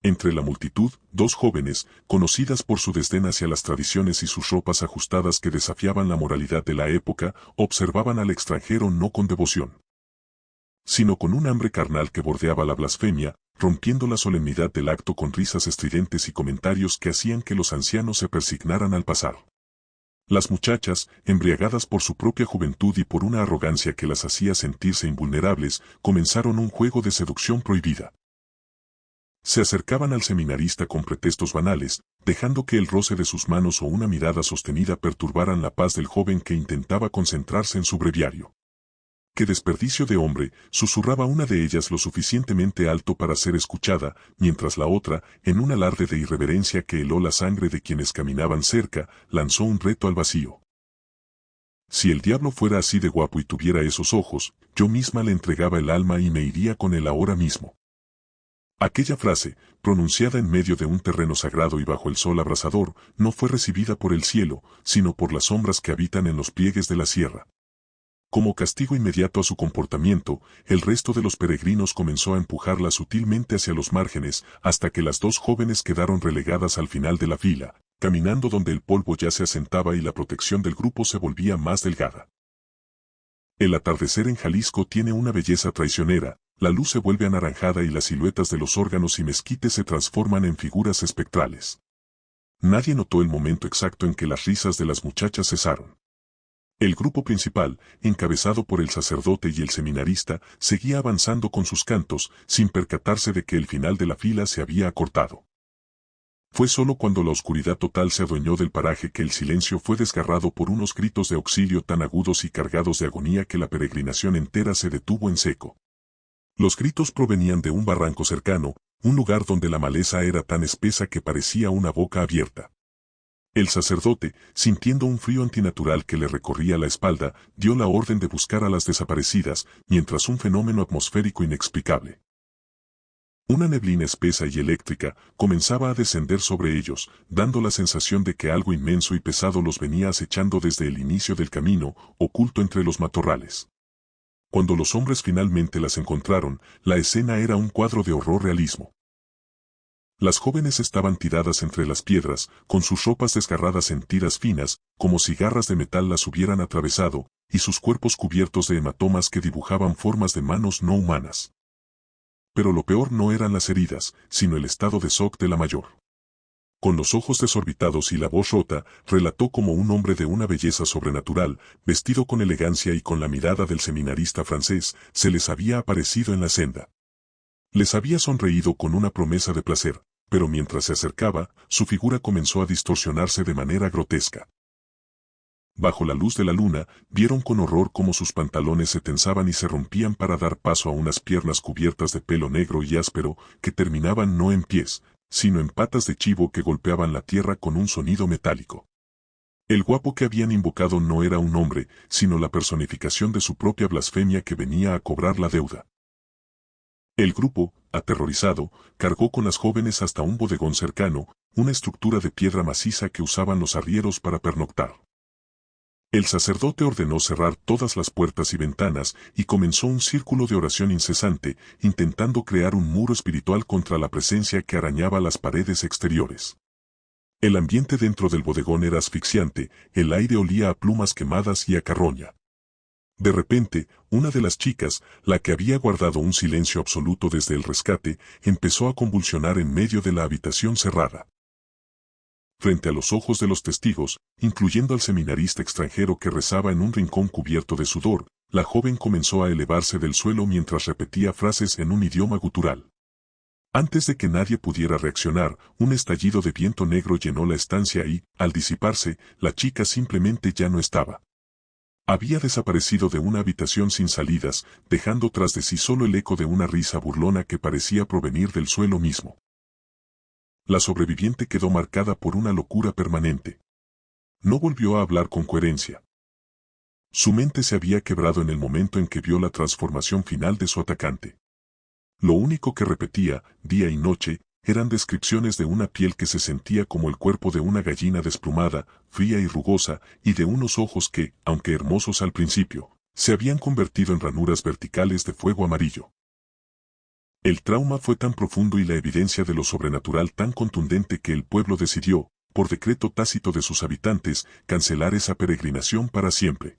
Entre la multitud, dos jóvenes, conocidas por su desdén hacia las tradiciones y sus ropas ajustadas que desafiaban la moralidad de la época, observaban al extranjero no con devoción, sino con un hambre carnal que bordeaba la blasfemia, rompiendo la solemnidad del acto con risas estridentes y comentarios que hacían que los ancianos se persignaran al pasar. Las muchachas, embriagadas por su propia juventud y por una arrogancia que las hacía sentirse invulnerables, comenzaron un juego de seducción prohibida. Se acercaban al seminarista con pretextos banales, dejando que el roce de sus manos o una mirada sostenida perturbaran la paz del joven que intentaba concentrarse en su breviario. ¡Qué desperdicio de hombre!, susurraba una de ellas lo suficientemente alto para ser escuchada, mientras la otra, en un alarde de irreverencia que heló la sangre de quienes caminaban cerca, lanzó un reto al vacío. Si el diablo fuera así de guapo y tuviera esos ojos, yo misma le entregaba el alma y me iría con él ahora mismo. Aquella frase, pronunciada en medio de un terreno sagrado y bajo el sol abrasador, no fue recibida por el cielo, sino por las sombras que habitan en los pliegues de la sierra. Como castigo inmediato a su comportamiento, el resto de los peregrinos comenzó a empujarla sutilmente hacia los márgenes, hasta que las dos jóvenes quedaron relegadas al final de la fila, caminando donde el polvo ya se asentaba y la protección del grupo se volvía más delgada. El atardecer en Jalisco tiene una belleza traicionera, la luz se vuelve anaranjada y las siluetas de los órganos y mezquites se transforman en figuras espectrales. Nadie notó el momento exacto en que las risas de las muchachas cesaron. El grupo principal, encabezado por el sacerdote y el seminarista, seguía avanzando con sus cantos, sin percatarse de que el final de la fila se había acortado. Fue solo cuando la oscuridad total se adueñó del paraje que el silencio fue desgarrado por unos gritos de auxilio tan agudos y cargados de agonía que la peregrinación entera se detuvo en seco. Los gritos provenían de un barranco cercano, un lugar donde la maleza era tan espesa que parecía una boca abierta. El sacerdote, sintiendo un frío antinatural que le recorría la espalda, dio la orden de buscar a las desaparecidas, mientras un fenómeno atmosférico inexplicable, una neblina espesa y eléctrica, comenzaba a descender sobre ellos, dando la sensación de que algo inmenso y pesado los venía acechando desde el inicio del camino, oculto entre los matorrales. Cuando los hombres finalmente las encontraron, la escena era un cuadro de horror realismo. Las jóvenes estaban tiradas entre las piedras, con sus ropas desgarradas en tiras finas, como si garras de metal las hubieran atravesado, y sus cuerpos cubiertos de hematomas que dibujaban formas de manos no humanas. Pero lo peor no eran las heridas, sino el estado de shock de la mayor. Con los ojos desorbitados y la voz rota, relató como un hombre de una belleza sobrenatural, vestido con elegancia y con la mirada del seminarista francés, se les había aparecido en la senda. Les había sonreído con una promesa de placer, pero mientras se acercaba, su figura comenzó a distorsionarse de manera grotesca. Bajo la luz de la luna, vieron con horror cómo sus pantalones se tensaban y se rompían para dar paso a unas piernas cubiertas de pelo negro y áspero, que terminaban no en pies, sino en patas de chivo que golpeaban la tierra con un sonido metálico. El guapo que habían invocado no era un hombre, sino la personificación de su propia blasfemia que venía a cobrar la deuda. El grupo, aterrorizado, cargó con las jóvenes hasta un bodegón cercano, una estructura de piedra maciza que usaban los arrieros para pernoctar. El sacerdote ordenó cerrar todas las puertas y ventanas y comenzó un círculo de oración incesante, intentando crear un muro espiritual contra la presencia que arañaba las paredes exteriores. El ambiente dentro del bodegón era asfixiante, el aire olía a plumas quemadas y a carroña. De repente, una de las chicas, la que había guardado un silencio absoluto desde el rescate, empezó a convulsionar en medio de la habitación cerrada. Frente a los ojos de los testigos, incluyendo al seminarista extranjero que rezaba en un rincón cubierto de sudor, la joven comenzó a elevarse del suelo mientras repetía frases en un idioma gutural. Antes de que nadie pudiera reaccionar, un estallido de viento negro llenó la estancia y, al disiparse, la chica simplemente ya no estaba. Había desaparecido de una habitación sin salidas, dejando tras de sí solo el eco de una risa burlona que parecía provenir del suelo mismo. La sobreviviente quedó marcada por una locura permanente. No volvió a hablar con coherencia. Su mente se había quebrado en el momento en que vio la transformación final de su atacante. Lo único que repetía, día y noche, eran descripciones de una piel que se sentía como el cuerpo de una gallina desplumada, fría y rugosa, y de unos ojos que, aunque hermosos al principio, se habían convertido en ranuras verticales de fuego amarillo. El trauma fue tan profundo y la evidencia de lo sobrenatural tan contundente que el pueblo decidió, por decreto tácito de sus habitantes, cancelar esa peregrinación para siempre.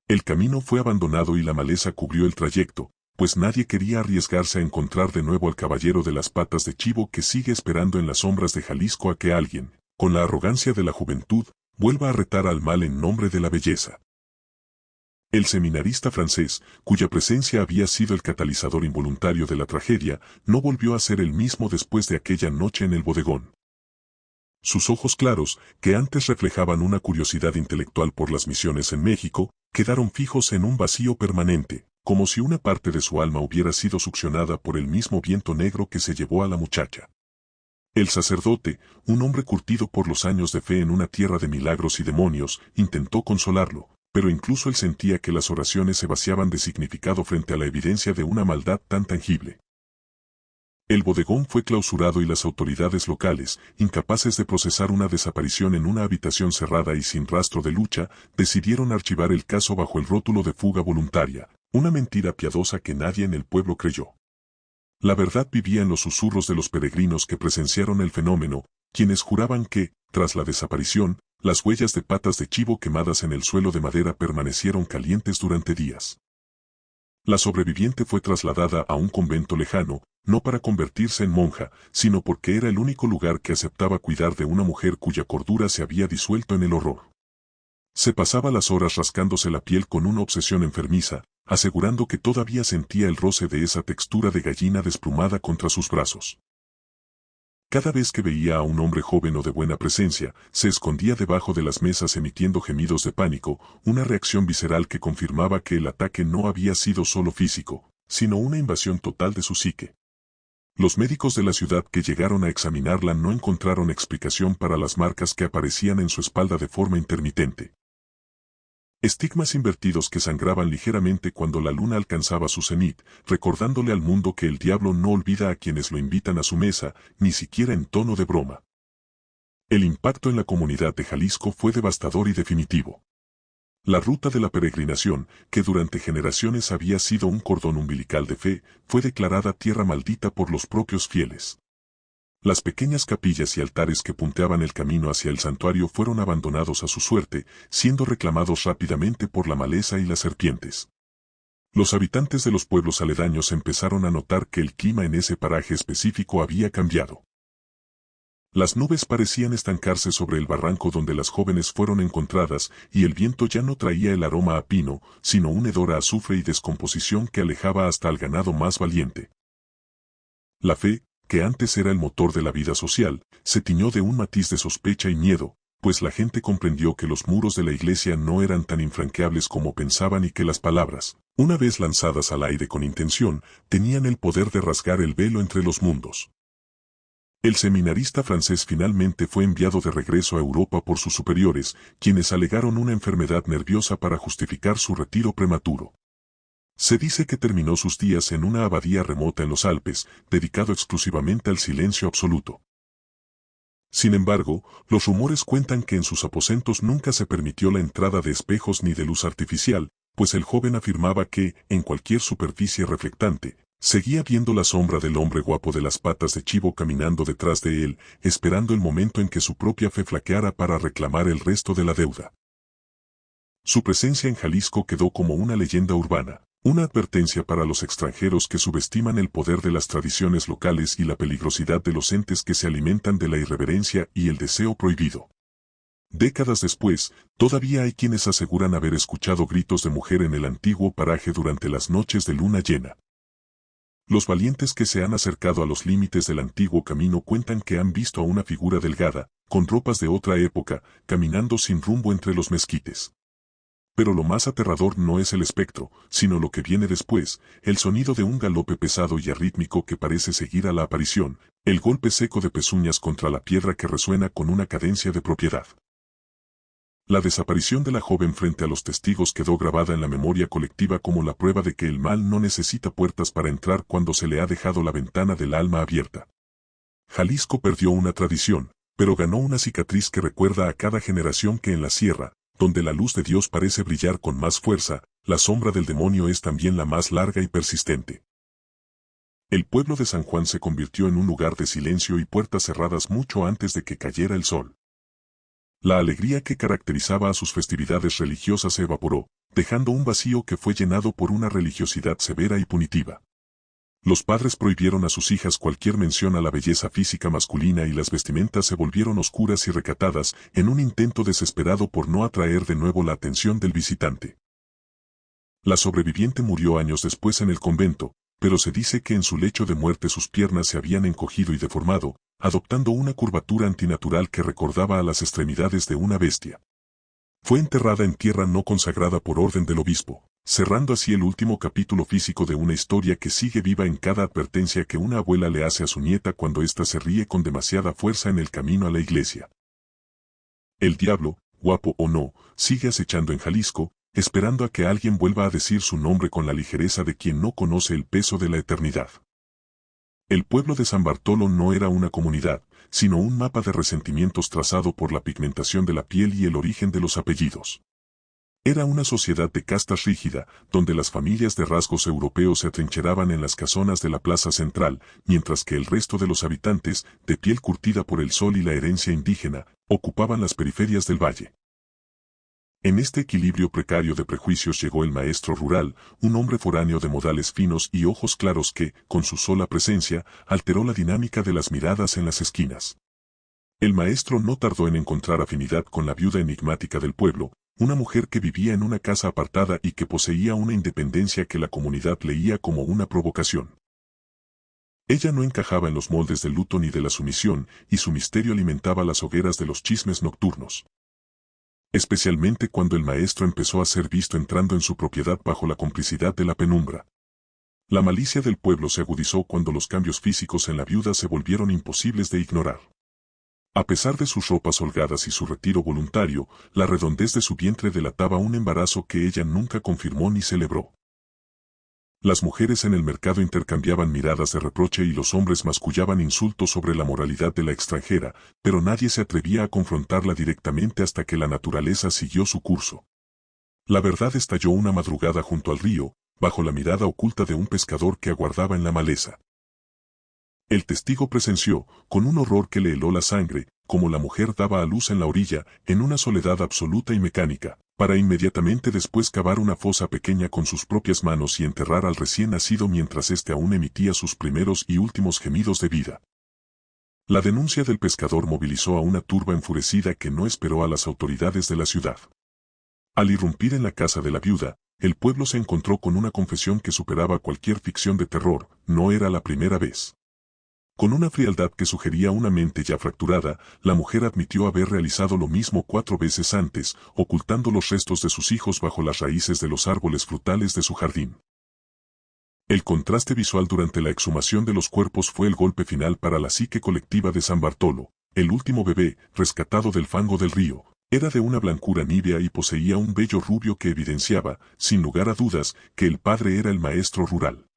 El camino fue abandonado y la maleza cubrió el trayecto, pues nadie quería arriesgarse a encontrar de nuevo al caballero de las patas de chivo que sigue esperando en las sombras de Jalisco a que alguien, con la arrogancia de la juventud, vuelva a retar al mal en nombre de la belleza. El seminarista francés, cuya presencia había sido el catalizador involuntario de la tragedia, no volvió a ser el mismo después de aquella noche en el bodegón. Sus ojos claros, que antes reflejaban una curiosidad intelectual por las misiones en México, quedaron fijos en un vacío permanente, como si una parte de su alma hubiera sido succionada por el mismo viento negro que se llevó a la muchacha. El sacerdote, un hombre curtido por los años de fe en una tierra de milagros y demonios, intentó consolarlo, pero incluso él sentía que las oraciones se vaciaban de significado frente a la evidencia de una maldad tan tangible. El bodegón fue clausurado y las autoridades locales, incapaces de procesar una desaparición en una habitación cerrada y sin rastro de lucha, decidieron archivar el caso bajo el rótulo de fuga voluntaria, una mentira piadosa que nadie en el pueblo creyó. La verdad vivía en los susurros de los peregrinos que presenciaron el fenómeno, quienes juraban que, tras la desaparición, las huellas de patas de chivo quemadas en el suelo de madera permanecieron calientes durante días. La sobreviviente fue trasladada a un convento lejano, no para convertirse en monja, sino porque era el único lugar que aceptaba cuidar de una mujer cuya cordura se había disuelto en el horror. Se pasaba las horas rascándose la piel con una obsesión enfermiza, asegurando que todavía sentía el roce de esa textura de gallina desplumada contra sus brazos. Cada vez que veía a un hombre joven o de buena presencia, se escondía debajo de las mesas emitiendo gemidos de pánico, una reacción visceral que confirmaba que el ataque no había sido solo físico, sino una invasión total de su psique. Los médicos de la ciudad que llegaron a examinarla no encontraron explicación para las marcas que aparecían en su espalda de forma intermitente. Estigmas invertidos que sangraban ligeramente cuando la luna alcanzaba su cenit, recordándole al mundo que el diablo no olvida a quienes lo invitan a su mesa, ni siquiera en tono de broma. El impacto en la comunidad de Jalisco fue devastador y definitivo. La ruta de la peregrinación, que durante generaciones había sido un cordón umbilical de fe, fue declarada tierra maldita por los propios fieles. Las pequeñas capillas y altares que punteaban el camino hacia el santuario fueron abandonados a su suerte, siendo reclamados rápidamente por la maleza y las serpientes. Los habitantes de los pueblos aledaños empezaron a notar que el clima en ese paraje específico había cambiado. Las nubes parecían estancarse sobre el barranco donde las jóvenes fueron encontradas, y el viento ya no traía el aroma a pino, sino un hedor a azufre y descomposición que alejaba hasta al ganado más valiente. La fe, que antes era el motor de la vida social, se tiñó de un matiz de sospecha y miedo, pues la gente comprendió que los muros de la iglesia no eran tan infranqueables como pensaban y que las palabras, una vez lanzadas al aire con intención, tenían el poder de rasgar el velo entre los mundos. El seminarista francés finalmente fue enviado de regreso a Europa por sus superiores, quienes alegaron una enfermedad nerviosa para justificar su retiro prematuro. Se dice que terminó sus días en una abadía remota en los Alpes, dedicado exclusivamente al silencio absoluto. Sin embargo, los rumores cuentan que en sus aposentos nunca se permitió la entrada de espejos ni de luz artificial, pues el joven afirmaba que, en cualquier superficie reflectante, seguía viendo la sombra del hombre guapo de las patas de chivo caminando detrás de él, esperando el momento en que su propia fe flaqueara para reclamar el resto de la deuda. Su presencia en Jalisco quedó como una leyenda urbana, una advertencia para los extranjeros que subestiman el poder de las tradiciones locales y la peligrosidad de los entes que se alimentan de la irreverencia y el deseo prohibido. Décadas después, todavía hay quienes aseguran haber escuchado gritos de mujer en el antiguo paraje durante las noches de luna llena. Los valientes que se han acercado a los límites del antiguo camino cuentan que han visto a una figura delgada, con ropas de otra época, caminando sin rumbo entre los mezquites. Pero lo más aterrador no es el espectro, sino lo que viene después, el sonido de un galope pesado y arrítmico que parece seguir a la aparición, el golpe seco de pezuñas contra la piedra que resuena con una cadencia de propiedad. La desaparición de la joven frente a los testigos quedó grabada en la memoria colectiva como la prueba de que el mal no necesita puertas para entrar cuando se le ha dejado la ventana del alma abierta. Jalisco perdió una tradición, pero ganó una cicatriz que recuerda a cada generación que en la sierra, donde la luz de Dios parece brillar con más fuerza, la sombra del demonio es también la más larga y persistente. El pueblo de San Juan se convirtió en un lugar de silencio y puertas cerradas mucho antes de que cayera el sol. La alegría que caracterizaba a sus festividades religiosas se evaporó, dejando un vacío que fue llenado por una religiosidad severa y punitiva. Los padres prohibieron a sus hijas cualquier mención a la belleza física masculina y las vestimentas se volvieron oscuras y recatadas en un intento desesperado por no atraer de nuevo la atención del visitante. La sobreviviente murió años después en el convento, pero se dice que en su lecho de muerte sus piernas se habían encogido y deformado, adoptando una curvatura antinatural que recordaba a las extremidades de una bestia. Fue enterrada en tierra no consagrada por orden del obispo, cerrando así el último capítulo físico de una historia que sigue viva en cada advertencia que una abuela le hace a su nieta cuando ésta se ríe con demasiada fuerza en el camino a la iglesia. El diablo, guapo o no, sigue acechando en Jalisco, esperando a que alguien vuelva a decir su nombre con la ligereza de quien no conoce el peso de la eternidad. El pueblo de San Bartolo no era una comunidad, sino un mapa de resentimientos trazado por la pigmentación de la piel y el origen de los apellidos. Era una sociedad de castas rígida, donde las familias de rasgos europeos se atrincheraban en las casonas de la plaza central, mientras que el resto de los habitantes, de piel curtida por el sol y la herencia indígena, ocupaban las periferias del valle. En este equilibrio precario de prejuicios llegó el maestro rural, un hombre foráneo de modales finos y ojos claros que, con su sola presencia, alteró la dinámica de las miradas en las esquinas. El maestro no tardó en encontrar afinidad con la viuda enigmática del pueblo, una mujer que vivía en una casa apartada y que poseía una independencia que la comunidad leía como una provocación. Ella no encajaba en los moldes del luto ni de la sumisión, y su misterio alimentaba las hogueras de los chismes nocturnos. Especialmente cuando el maestro empezó a ser visto entrando en su propiedad bajo la complicidad de la penumbra. La malicia del pueblo se agudizó cuando los cambios físicos en la viuda se volvieron imposibles de ignorar. A pesar de sus ropas holgadas y su retiro voluntario, la redondez de su vientre delataba un embarazo que ella nunca confirmó ni celebró. Las mujeres en el mercado intercambiaban miradas de reproche y los hombres mascullaban insultos sobre la moralidad de la extranjera, pero nadie se atrevía a confrontarla directamente hasta que la naturaleza siguió su curso. La verdad estalló una madrugada junto al río, bajo la mirada oculta de un pescador que aguardaba en la maleza. El testigo presenció, con un horror que le heló la sangre, como la mujer daba a luz en la orilla, en una soledad absoluta y mecánica, para inmediatamente después cavar una fosa pequeña con sus propias manos y enterrar al recién nacido mientras éste aún emitía sus primeros y últimos gemidos de vida. La denuncia del pescador movilizó a una turba enfurecida que no esperó a las autoridades de la ciudad. Al irrumpir en la casa de la viuda, el pueblo se encontró con una confesión que superaba cualquier ficción de terror, no era la primera vez. Con una frialdad que sugería una mente ya fracturada, la mujer admitió haber realizado lo mismo 4 veces antes, ocultando los restos de sus hijos bajo las raíces de los árboles frutales de su jardín. El contraste visual durante la exhumación de los cuerpos fue el golpe final para la psique colectiva de San Bartolo. El último bebé, rescatado del fango del río, era de una blancura nívea y poseía un vello rubio que evidenciaba, sin lugar a dudas, que el padre era el maestro rural.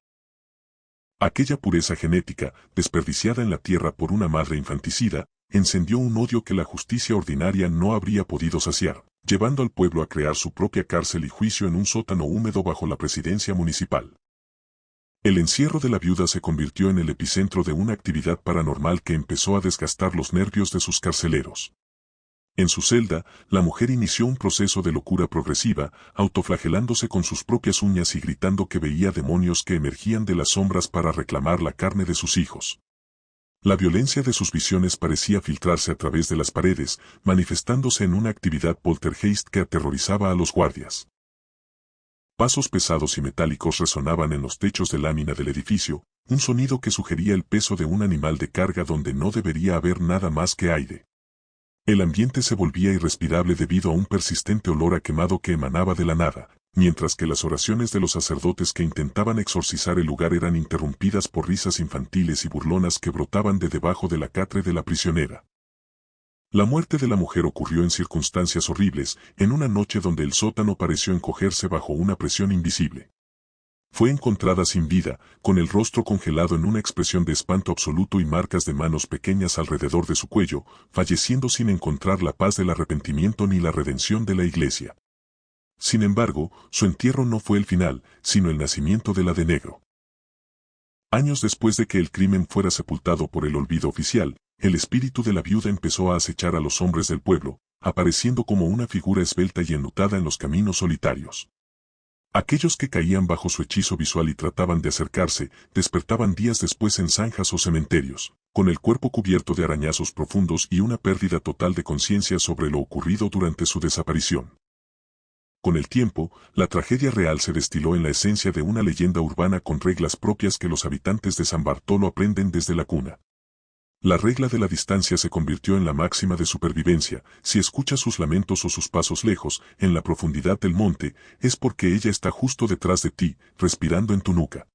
Aquella pureza genética, desperdiciada en la tierra por una madre infanticida, encendió un odio que la justicia ordinaria no habría podido saciar, llevando al pueblo a crear su propia cárcel y juicio en un sótano húmedo bajo la presidencia municipal. El encierro de la viuda se convirtió en el epicentro de una actividad paranormal que empezó a desgastar los nervios de sus carceleros. En su celda, la mujer inició un proceso de locura progresiva, autoflagelándose con sus propias uñas y gritando que veía demonios que emergían de las sombras para reclamar la carne de sus hijos. La violencia de sus visiones parecía filtrarse a través de las paredes, manifestándose en una actividad poltergeist que aterrorizaba a los guardias. Pasos pesados y metálicos resonaban en los techos de lámina del edificio, un sonido que sugería el peso de un animal de carga donde no debería haber nada más que aire. El ambiente se volvía irrespirable debido a un persistente olor a quemado que emanaba de la nada, mientras que las oraciones de los sacerdotes que intentaban exorcizar el lugar eran interrumpidas por risas infantiles y burlonas que brotaban de debajo de la catre de la prisionera. La muerte de la mujer ocurrió en circunstancias horribles, en una noche donde el sótano pareció encogerse bajo una presión invisible. Fue encontrada sin vida, con el rostro congelado en una expresión de espanto absoluto y marcas de manos pequeñas alrededor de su cuello, falleciendo sin encontrar la paz del arrepentimiento ni la redención de la iglesia. Sin embargo, su entierro no fue el final, sino el nacimiento de la de negro. Años después de que el crimen fuera sepultado por el olvido oficial, el espíritu de la viuda empezó a acechar a los hombres del pueblo, apareciendo como una figura esbelta y enlutada en los caminos solitarios. Aquellos que caían bajo su hechizo visual y trataban de acercarse, despertaban días después en zanjas o cementerios, con el cuerpo cubierto de arañazos profundos y una pérdida total de conciencia sobre lo ocurrido durante su desaparición. Con el tiempo, la tragedia real se destiló en la esencia de una leyenda urbana con reglas propias que los habitantes de San Bartolo aprenden desde la cuna. La regla de la distancia se convirtió en la máxima de supervivencia. Si escuchas sus lamentos o sus pasos lejos, en la profundidad del monte, es porque ella está justo detrás de ti, respirando en tu nuca.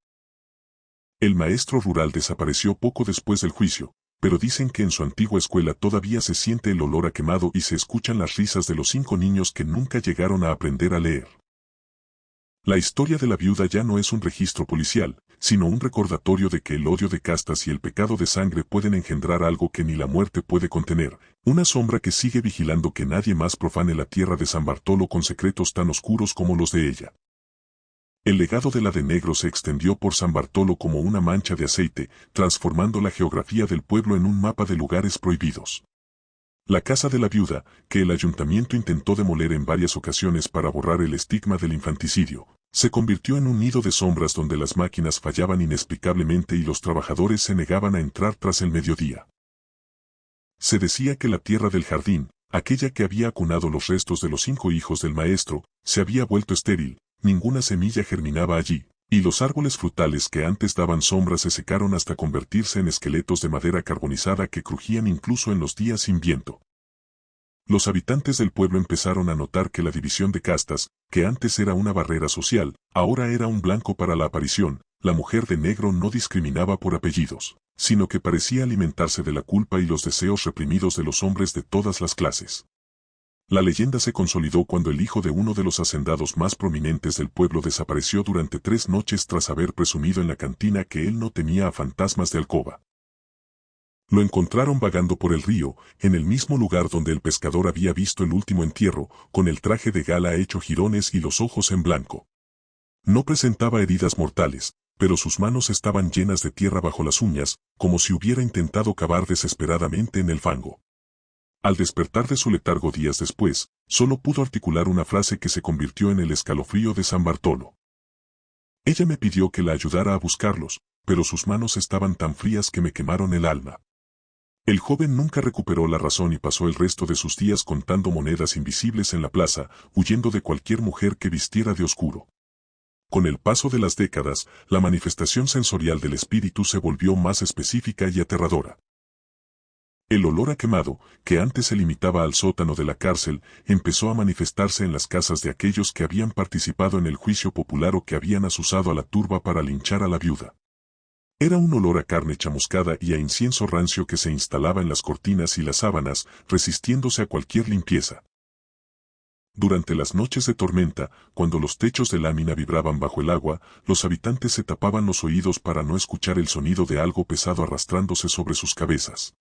El maestro rural desapareció poco después del juicio, pero dicen que en su antigua escuela todavía se siente el olor a quemado y se escuchan las risas de los 5 niños que nunca llegaron a aprender a leer. La historia de la viuda ya no es un registro policial, sino un recordatorio de que el odio de castas y el pecado de sangre pueden engendrar algo que ni la muerte puede contener, una sombra que sigue vigilando que nadie más profane la tierra de San Bartolo con secretos tan oscuros como los de ella. El legado de la de Negro se extendió por San Bartolo como una mancha de aceite, transformando la geografía del pueblo en un mapa de lugares prohibidos. La casa de la viuda, que el ayuntamiento intentó demoler en varias ocasiones para borrar el estigma del infanticidio, se convirtió en un nido de sombras donde las máquinas fallaban inexplicablemente y los trabajadores se negaban a entrar tras el mediodía. Se decía que la tierra del jardín, aquella que había acunado los restos de los 5 hijos del maestro, se había vuelto estéril, ninguna semilla germinaba allí, y los árboles frutales que antes daban sombra se secaron hasta convertirse en esqueletos de madera carbonizada que crujían incluso en los días sin viento. Los habitantes del pueblo empezaron a notar que la división de castas, que antes era una barrera social, ahora era un blanco para la aparición. La mujer de negro no discriminaba por apellidos, sino que parecía alimentarse de la culpa y los deseos reprimidos de los hombres de todas las clases. La leyenda se consolidó cuando el hijo de uno de los hacendados más prominentes del pueblo desapareció durante 3 noches tras haber presumido en la cantina que él no temía a fantasmas de alcoba. Lo encontraron vagando por el río, en el mismo lugar donde el pescador había visto el último entierro, con el traje de gala hecho jirones y los ojos en blanco. No presentaba heridas mortales, pero sus manos estaban llenas de tierra bajo las uñas, como si hubiera intentado cavar desesperadamente en el fango. Al despertar de su letargo días después, solo pudo articular una frase que se convirtió en el escalofrío de San Bartolo. Ella me pidió que la ayudara a buscarlos, pero sus manos estaban tan frías que me quemaron el alma. El joven nunca recuperó la razón y pasó el resto de sus días contando monedas invisibles en la plaza, huyendo de cualquier mujer que vistiera de oscuro. Con el paso de las décadas, la manifestación sensorial del espíritu se volvió más específica y aterradora. El olor a quemado, que antes se limitaba al sótano de la cárcel, empezó a manifestarse en las casas de aquellos que habían participado en el juicio popular o que habían asusado a la turba para linchar a la viuda. Era un olor a carne chamuscada y a incienso rancio que se instalaba en las cortinas y las sábanas, resistiéndose a cualquier limpieza. Durante las noches de tormenta, cuando los techos de lámina vibraban bajo el agua, los habitantes se tapaban los oídos para no escuchar el sonido de algo pesado arrastrándose sobre sus cabezas.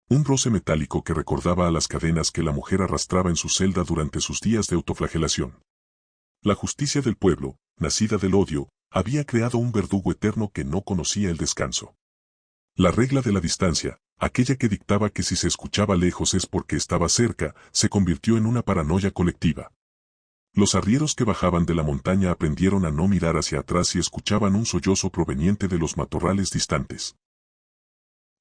Un roce metálico que recordaba a las cadenas que la mujer arrastraba en su celda durante sus días de autoflagelación. La justicia del pueblo, nacida del odio, había creado un verdugo eterno que no conocía el descanso. La regla de la distancia, aquella que dictaba que si se escuchaba lejos es porque estaba cerca, se convirtió en una paranoia colectiva. Los arrieros que bajaban de la montaña aprendieron a no mirar hacia atrás y escuchaban un sollozo proveniente de los matorrales distantes.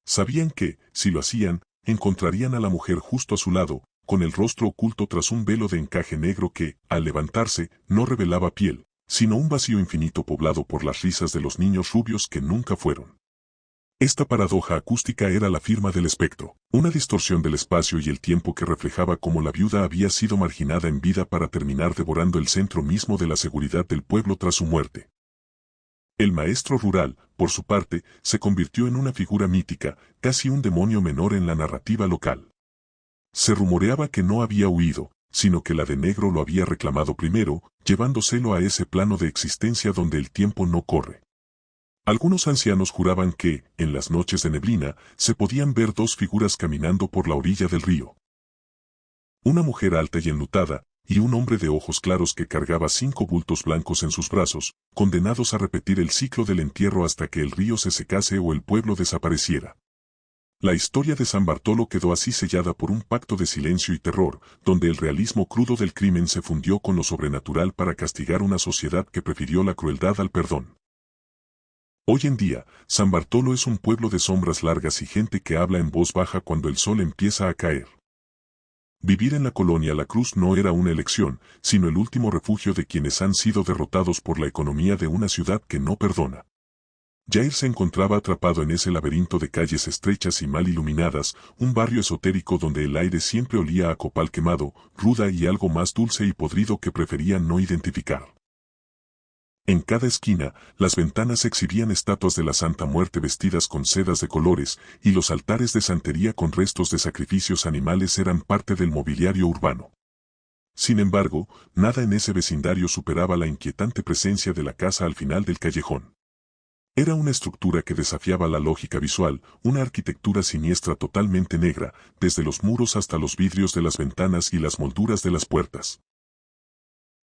Sabían que, si lo hacían, encontrarían a la mujer justo a su lado, con el rostro oculto tras un velo de encaje negro que, al levantarse, no revelaba piel, sino un vacío infinito poblado por las risas de los niños rubios que nunca fueron. Esta paradoja acústica era la firma del espectro, una distorsión del espacio y el tiempo que reflejaba cómo la viuda había sido marginada en vida para terminar devorando el centro mismo de la seguridad del pueblo tras su muerte. El maestro rural, por su parte, se convirtió en una figura mítica, casi un demonio menor en la narrativa local. Se rumoreaba que no había huido, sino que la de negro lo había reclamado primero, llevándoselo a ese plano de existencia donde el tiempo no corre. Algunos ancianos juraban que, en las noches de neblina, se podían ver 2 figuras caminando por la orilla del río. Una mujer alta y enlutada, y un hombre de ojos claros que cargaba 5 bultos blancos en sus brazos, condenados a repetir el ciclo del entierro hasta que el río se secase o el pueblo desapareciera. La historia de San Bartolo quedó así sellada por un pacto de silencio y terror, donde el realismo crudo del crimen se fundió con lo sobrenatural para castigar una sociedad que prefirió la crueldad al perdón. Hoy en día, San Bartolo es un pueblo de sombras largas y gente que habla en voz baja cuando el sol empieza a caer. Vivir en la colonia La Cruz no era una elección, sino el último refugio de quienes han sido derrotados por la economía de una ciudad que no perdona. Jair se encontraba atrapado en ese laberinto de calles estrechas y mal iluminadas, un barrio esotérico donde el aire siempre olía a copal quemado, ruda y algo más dulce y podrido que prefería no identificar. En cada esquina, las ventanas exhibían estatuas de la Santa Muerte vestidas con sedas de colores, y los altares de santería con restos de sacrificios animales eran parte del mobiliario urbano. Sin embargo, nada en ese vecindario superaba la inquietante presencia de la casa al final del callejón. Era una estructura que desafiaba la lógica visual, una arquitectura siniestra totalmente negra, desde los muros hasta los vidrios de las ventanas y las molduras de las puertas.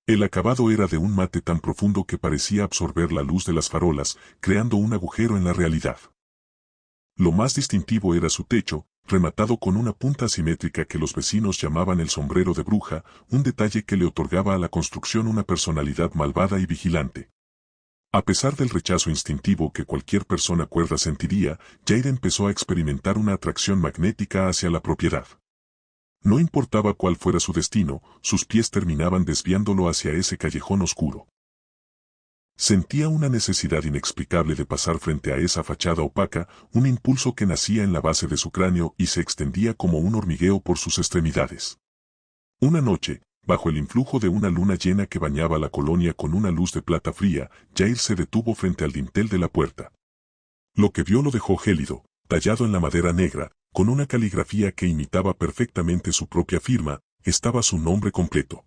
El acabado era de un mate tan profundo que parecía absorber la luz de las farolas, creando un agujero en la realidad. Lo más distintivo era su techo, rematado con una punta asimétrica que los vecinos llamaban el sombrero de bruja, un detalle que le otorgaba a la construcción una personalidad malvada y vigilante. A pesar del rechazo instintivo que cualquier persona cuerda sentiría, Jair empezó a experimentar una atracción magnética hacia la propiedad. No importaba cuál fuera su destino, sus pies terminaban desviándolo hacia ese callejón oscuro. Sentía una necesidad inexplicable de pasar frente a esa fachada opaca, un impulso que nacía en la base de su cráneo y se extendía como un hormigueo por sus extremidades. Una noche, bajo el influjo de una luna llena que bañaba la colonia con una luz de plata fría, Jair se detuvo frente al dintel de la puerta. Lo que vio lo dejó gélido, tallado en la madera negra, con una caligrafía que imitaba perfectamente su propia firma, estaba su nombre completo.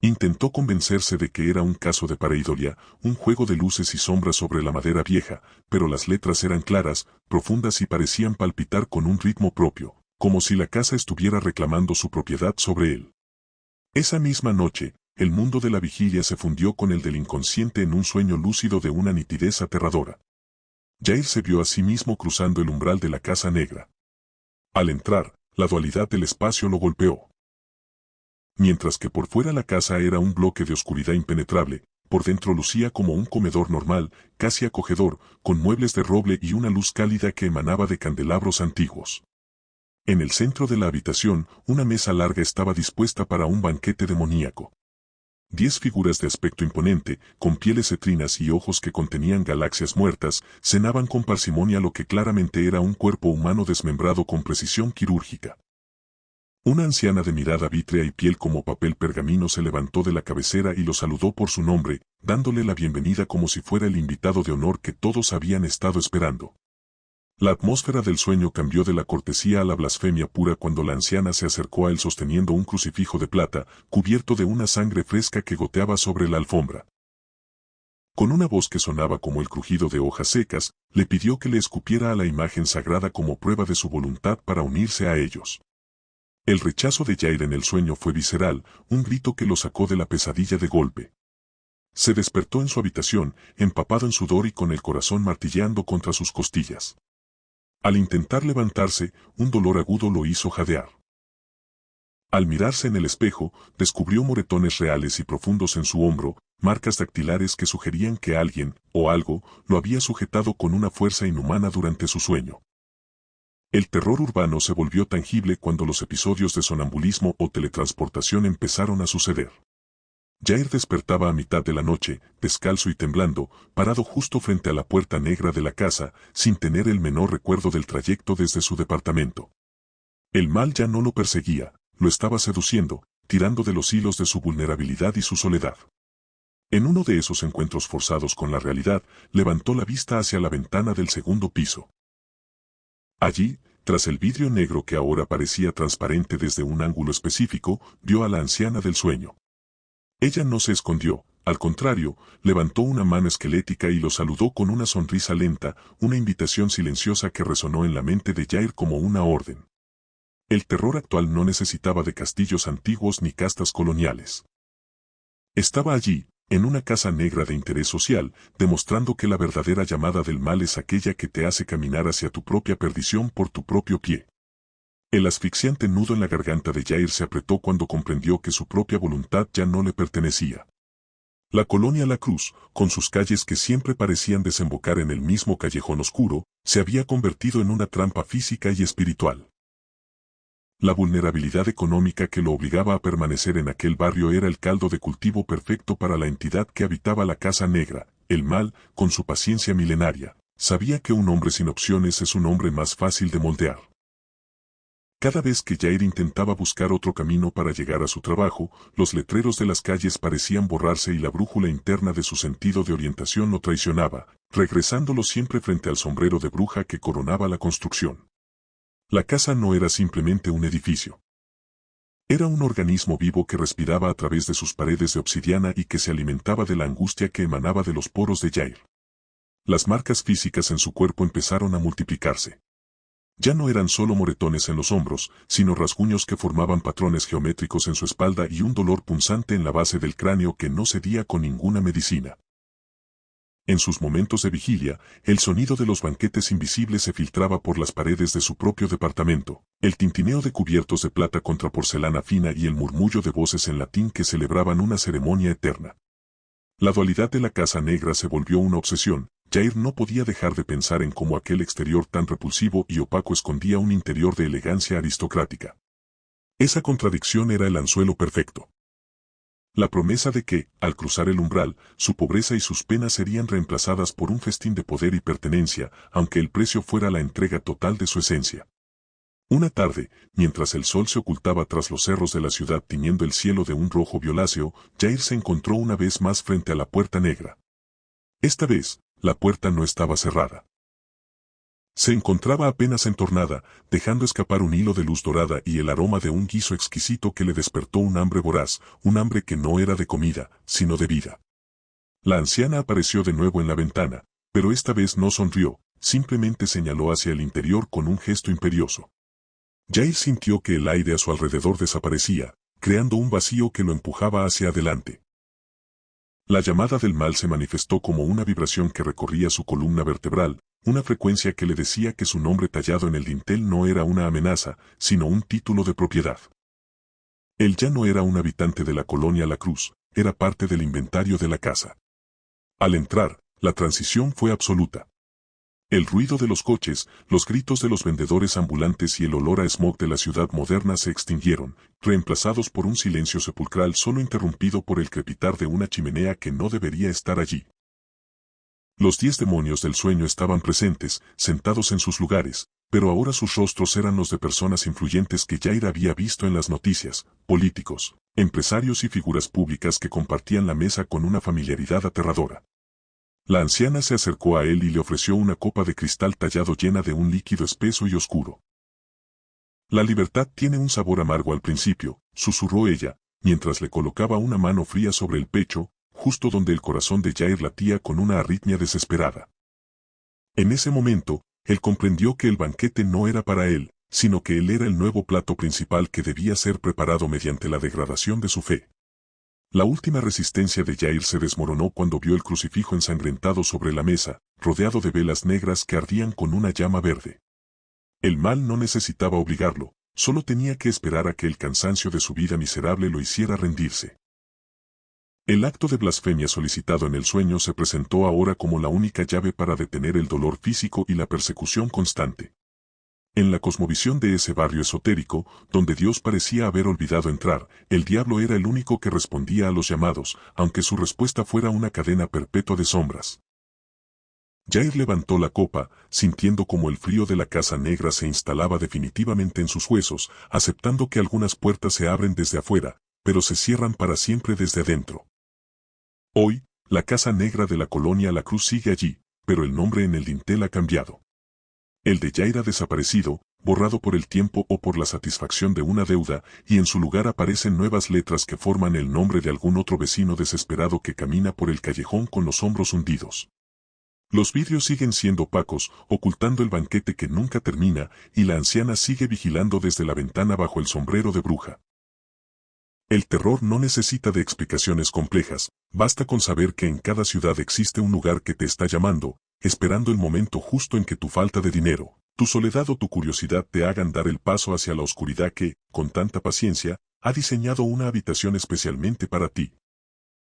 Intentó convencerse de que era un caso de pareidolia, un juego de luces y sombras sobre la madera vieja, pero las letras eran claras, profundas y parecían palpitar con un ritmo propio, como si la casa estuviera reclamando su propiedad sobre él. Esa misma noche, el mundo de la vigilia se fundió con el del inconsciente en un sueño lúcido de una nitidez aterradora. Jair se vio a sí mismo cruzando el umbral de la casa negra. Al entrar, la dualidad del espacio lo golpeó. Mientras que por fuera la casa era un bloque de oscuridad impenetrable, por dentro lucía como un comedor normal, casi acogedor, con muebles de roble y una luz cálida que emanaba de candelabros antiguos. En el centro de la habitación, una mesa larga estaba dispuesta para un banquete demoníaco. 10 figuras de aspecto imponente, con pieles cetrinas y ojos que contenían galaxias muertas, cenaban con parsimonia lo que claramente era un cuerpo humano desmembrado con precisión quirúrgica. Una anciana de mirada vítrea y piel como papel pergamino se levantó de la cabecera y lo saludó por su nombre, dándole la bienvenida como si fuera el invitado de honor que todos habían estado esperando. La atmósfera del sueño cambió de la cortesía a la blasfemia pura cuando la anciana se acercó a él sosteniendo un crucifijo de plata, cubierto de una sangre fresca que goteaba sobre la alfombra. Con una voz que sonaba como el crujido de hojas secas, le pidió que le escupiera a la imagen sagrada como prueba de su voluntad para unirse a ellos. El rechazo de Jair en el sueño fue visceral, un grito que lo sacó de la pesadilla de golpe. Se despertó en su habitación, empapado en sudor y con el corazón martilleando contra sus costillas. Al intentar levantarse, un dolor agudo lo hizo jadear. Al mirarse en el espejo, descubrió moretones reales y profundos en su hombro, marcas dactilares que sugerían que alguien, o algo, lo había sujetado con una fuerza inhumana durante su sueño. El terror urbano se volvió tangible cuando los episodios de sonambulismo o teletransportación empezaron a suceder. Jair despertaba a mitad de la noche, descalzo y temblando, parado justo frente a la puerta negra de la casa, sin tener el menor recuerdo del trayecto desde su departamento. El mal ya no lo perseguía, lo estaba seduciendo, tirando de los hilos de su vulnerabilidad y su soledad. En uno de esos encuentros forzados con la realidad, levantó la vista hacia la ventana del segundo piso. Allí, tras el vidrio negro que ahora parecía transparente desde un ángulo específico, vio a la anciana del sueño. Ella no se escondió, al contrario, levantó una mano esquelética y lo saludó con una sonrisa lenta, una invitación silenciosa que resonó en la mente de Jair como una orden. El terror actual no necesitaba de castillos antiguos ni castas coloniales. Estaba allí, en una casa negra de interés social, demostrando que la verdadera llamada del mal es aquella que te hace caminar hacia tu propia perdición por tu propio pie. El asfixiante nudo en la garganta de Jair se apretó cuando comprendió que su propia voluntad ya no le pertenecía. La colonia La Cruz, con sus calles que siempre parecían desembocar en el mismo callejón oscuro, se había convertido en una trampa física y espiritual. La vulnerabilidad económica que lo obligaba a permanecer en aquel barrio era el caldo de cultivo perfecto para la entidad que habitaba la Casa Negra. El mal, con su paciencia milenaria, sabía que un hombre sin opciones es un hombre más fácil de moldear. Cada vez que Jair intentaba buscar otro camino para llegar a su trabajo, los letreros de las calles parecían borrarse y la brújula interna de su sentido de orientación lo traicionaba, regresándolo siempre frente al sombrero de bruja que coronaba la construcción. La casa no era simplemente un edificio. Era un organismo vivo que respiraba a través de sus paredes de obsidiana y que se alimentaba de la angustia que emanaba de los poros de Jair. Las marcas físicas en su cuerpo empezaron a multiplicarse. Ya no eran solo moretones en los hombros, sino rasguños que formaban patrones geométricos en su espalda y un dolor punzante en la base del cráneo que no cedía con ninguna medicina. En sus momentos de vigilia, el sonido de los banquetes invisibles se filtraba por las paredes de su propio departamento, el tintineo de cubiertos de plata contra porcelana fina y el murmullo de voces en latín que celebraban una ceremonia eterna. La dualidad de la Casa Negra se volvió una obsesión. Jair no podía dejar de pensar en cómo aquel exterior tan repulsivo y opaco escondía un interior de elegancia aristocrática. Esa contradicción era el anzuelo perfecto. La promesa de que, al cruzar el umbral, su pobreza y sus penas serían reemplazadas por un festín de poder y pertenencia, aunque el precio fuera la entrega total de su esencia. Una tarde, mientras el sol se ocultaba tras los cerros de la ciudad tiñendo el cielo de un rojo violáceo, Jair se encontró una vez más frente a la puerta negra. Esta vez, la puerta no estaba cerrada. Se encontraba apenas entornada, dejando escapar un hilo de luz dorada y el aroma de un guiso exquisito que le despertó un hambre voraz, un hambre que no era de comida, sino de vida. La anciana apareció de nuevo en la ventana, pero esta vez no sonrió, simplemente señaló hacia el interior con un gesto imperioso. Jair sintió que el aire a su alrededor desaparecía, creando un vacío que lo empujaba hacia adelante. La llamada del mal se manifestó como una vibración que recorría su columna vertebral, una frecuencia que le decía que su nombre tallado en el dintel no era una amenaza, sino un título de propiedad. Él ya no era un habitante de la colonia La Cruz, era parte del inventario de la casa. Al entrar, la transición fue absoluta. El ruido de los coches, los gritos de los vendedores ambulantes y el olor a smog de la ciudad moderna se extinguieron, reemplazados por un silencio sepulcral solo interrumpido por el crepitar de una chimenea que no debería estar allí. Los 10 demonios del sueño estaban presentes, sentados en sus lugares, pero ahora sus rostros eran los de personas influyentes que Jair había visto en las noticias, políticos, empresarios y figuras públicas que compartían la mesa con una familiaridad aterradora. La anciana se acercó a él y le ofreció una copa de cristal tallado llena de un líquido espeso y oscuro. La libertad tiene un sabor amargo al principio, susurró ella, mientras le colocaba una mano fría sobre el pecho, justo donde el corazón de Jair latía con una arritmia desesperada. En ese momento, él comprendió que el banquete no era para él, sino que él era el nuevo plato principal que debía ser preparado mediante la degradación de su fe. La última resistencia de Jair se desmoronó cuando vio el crucifijo ensangrentado sobre la mesa, rodeado de velas negras que ardían con una llama verde. El mal no necesitaba obligarlo, solo tenía que esperar a que el cansancio de su vida miserable lo hiciera rendirse. El acto de blasfemia solicitado en el sueño se presentó ahora como la única llave para detener el dolor físico y la persecución constante. En la cosmovisión de ese barrio esotérico, donde Dios parecía haber olvidado entrar, el diablo era el único que respondía a los llamados, aunque su respuesta fuera una cadena perpetua de sombras. Jair levantó la copa, sintiendo como el frío de la Casa Negra se instalaba definitivamente en sus huesos, aceptando que algunas puertas se abren desde afuera, pero se cierran para siempre desde adentro. Hoy, la Casa Negra de la colonia La Cruz sigue allí, pero el nombre en el dintel ha cambiado. El de Jair ha desaparecido, borrado por el tiempo o por la satisfacción de una deuda, y en su lugar aparecen nuevas letras que forman el nombre de algún otro vecino desesperado que camina por el callejón con los hombros hundidos. Los vidrios siguen siendo opacos, ocultando el banquete que nunca termina, y la anciana sigue vigilando desde la ventana bajo el sombrero de bruja. El terror no necesita de explicaciones complejas, basta con saber que en cada ciudad existe un lugar que te está llamando, esperando el momento justo en que tu falta de dinero, tu soledad o tu curiosidad te hagan dar el paso hacia la oscuridad que, con tanta paciencia, ha diseñado una habitación especialmente para ti.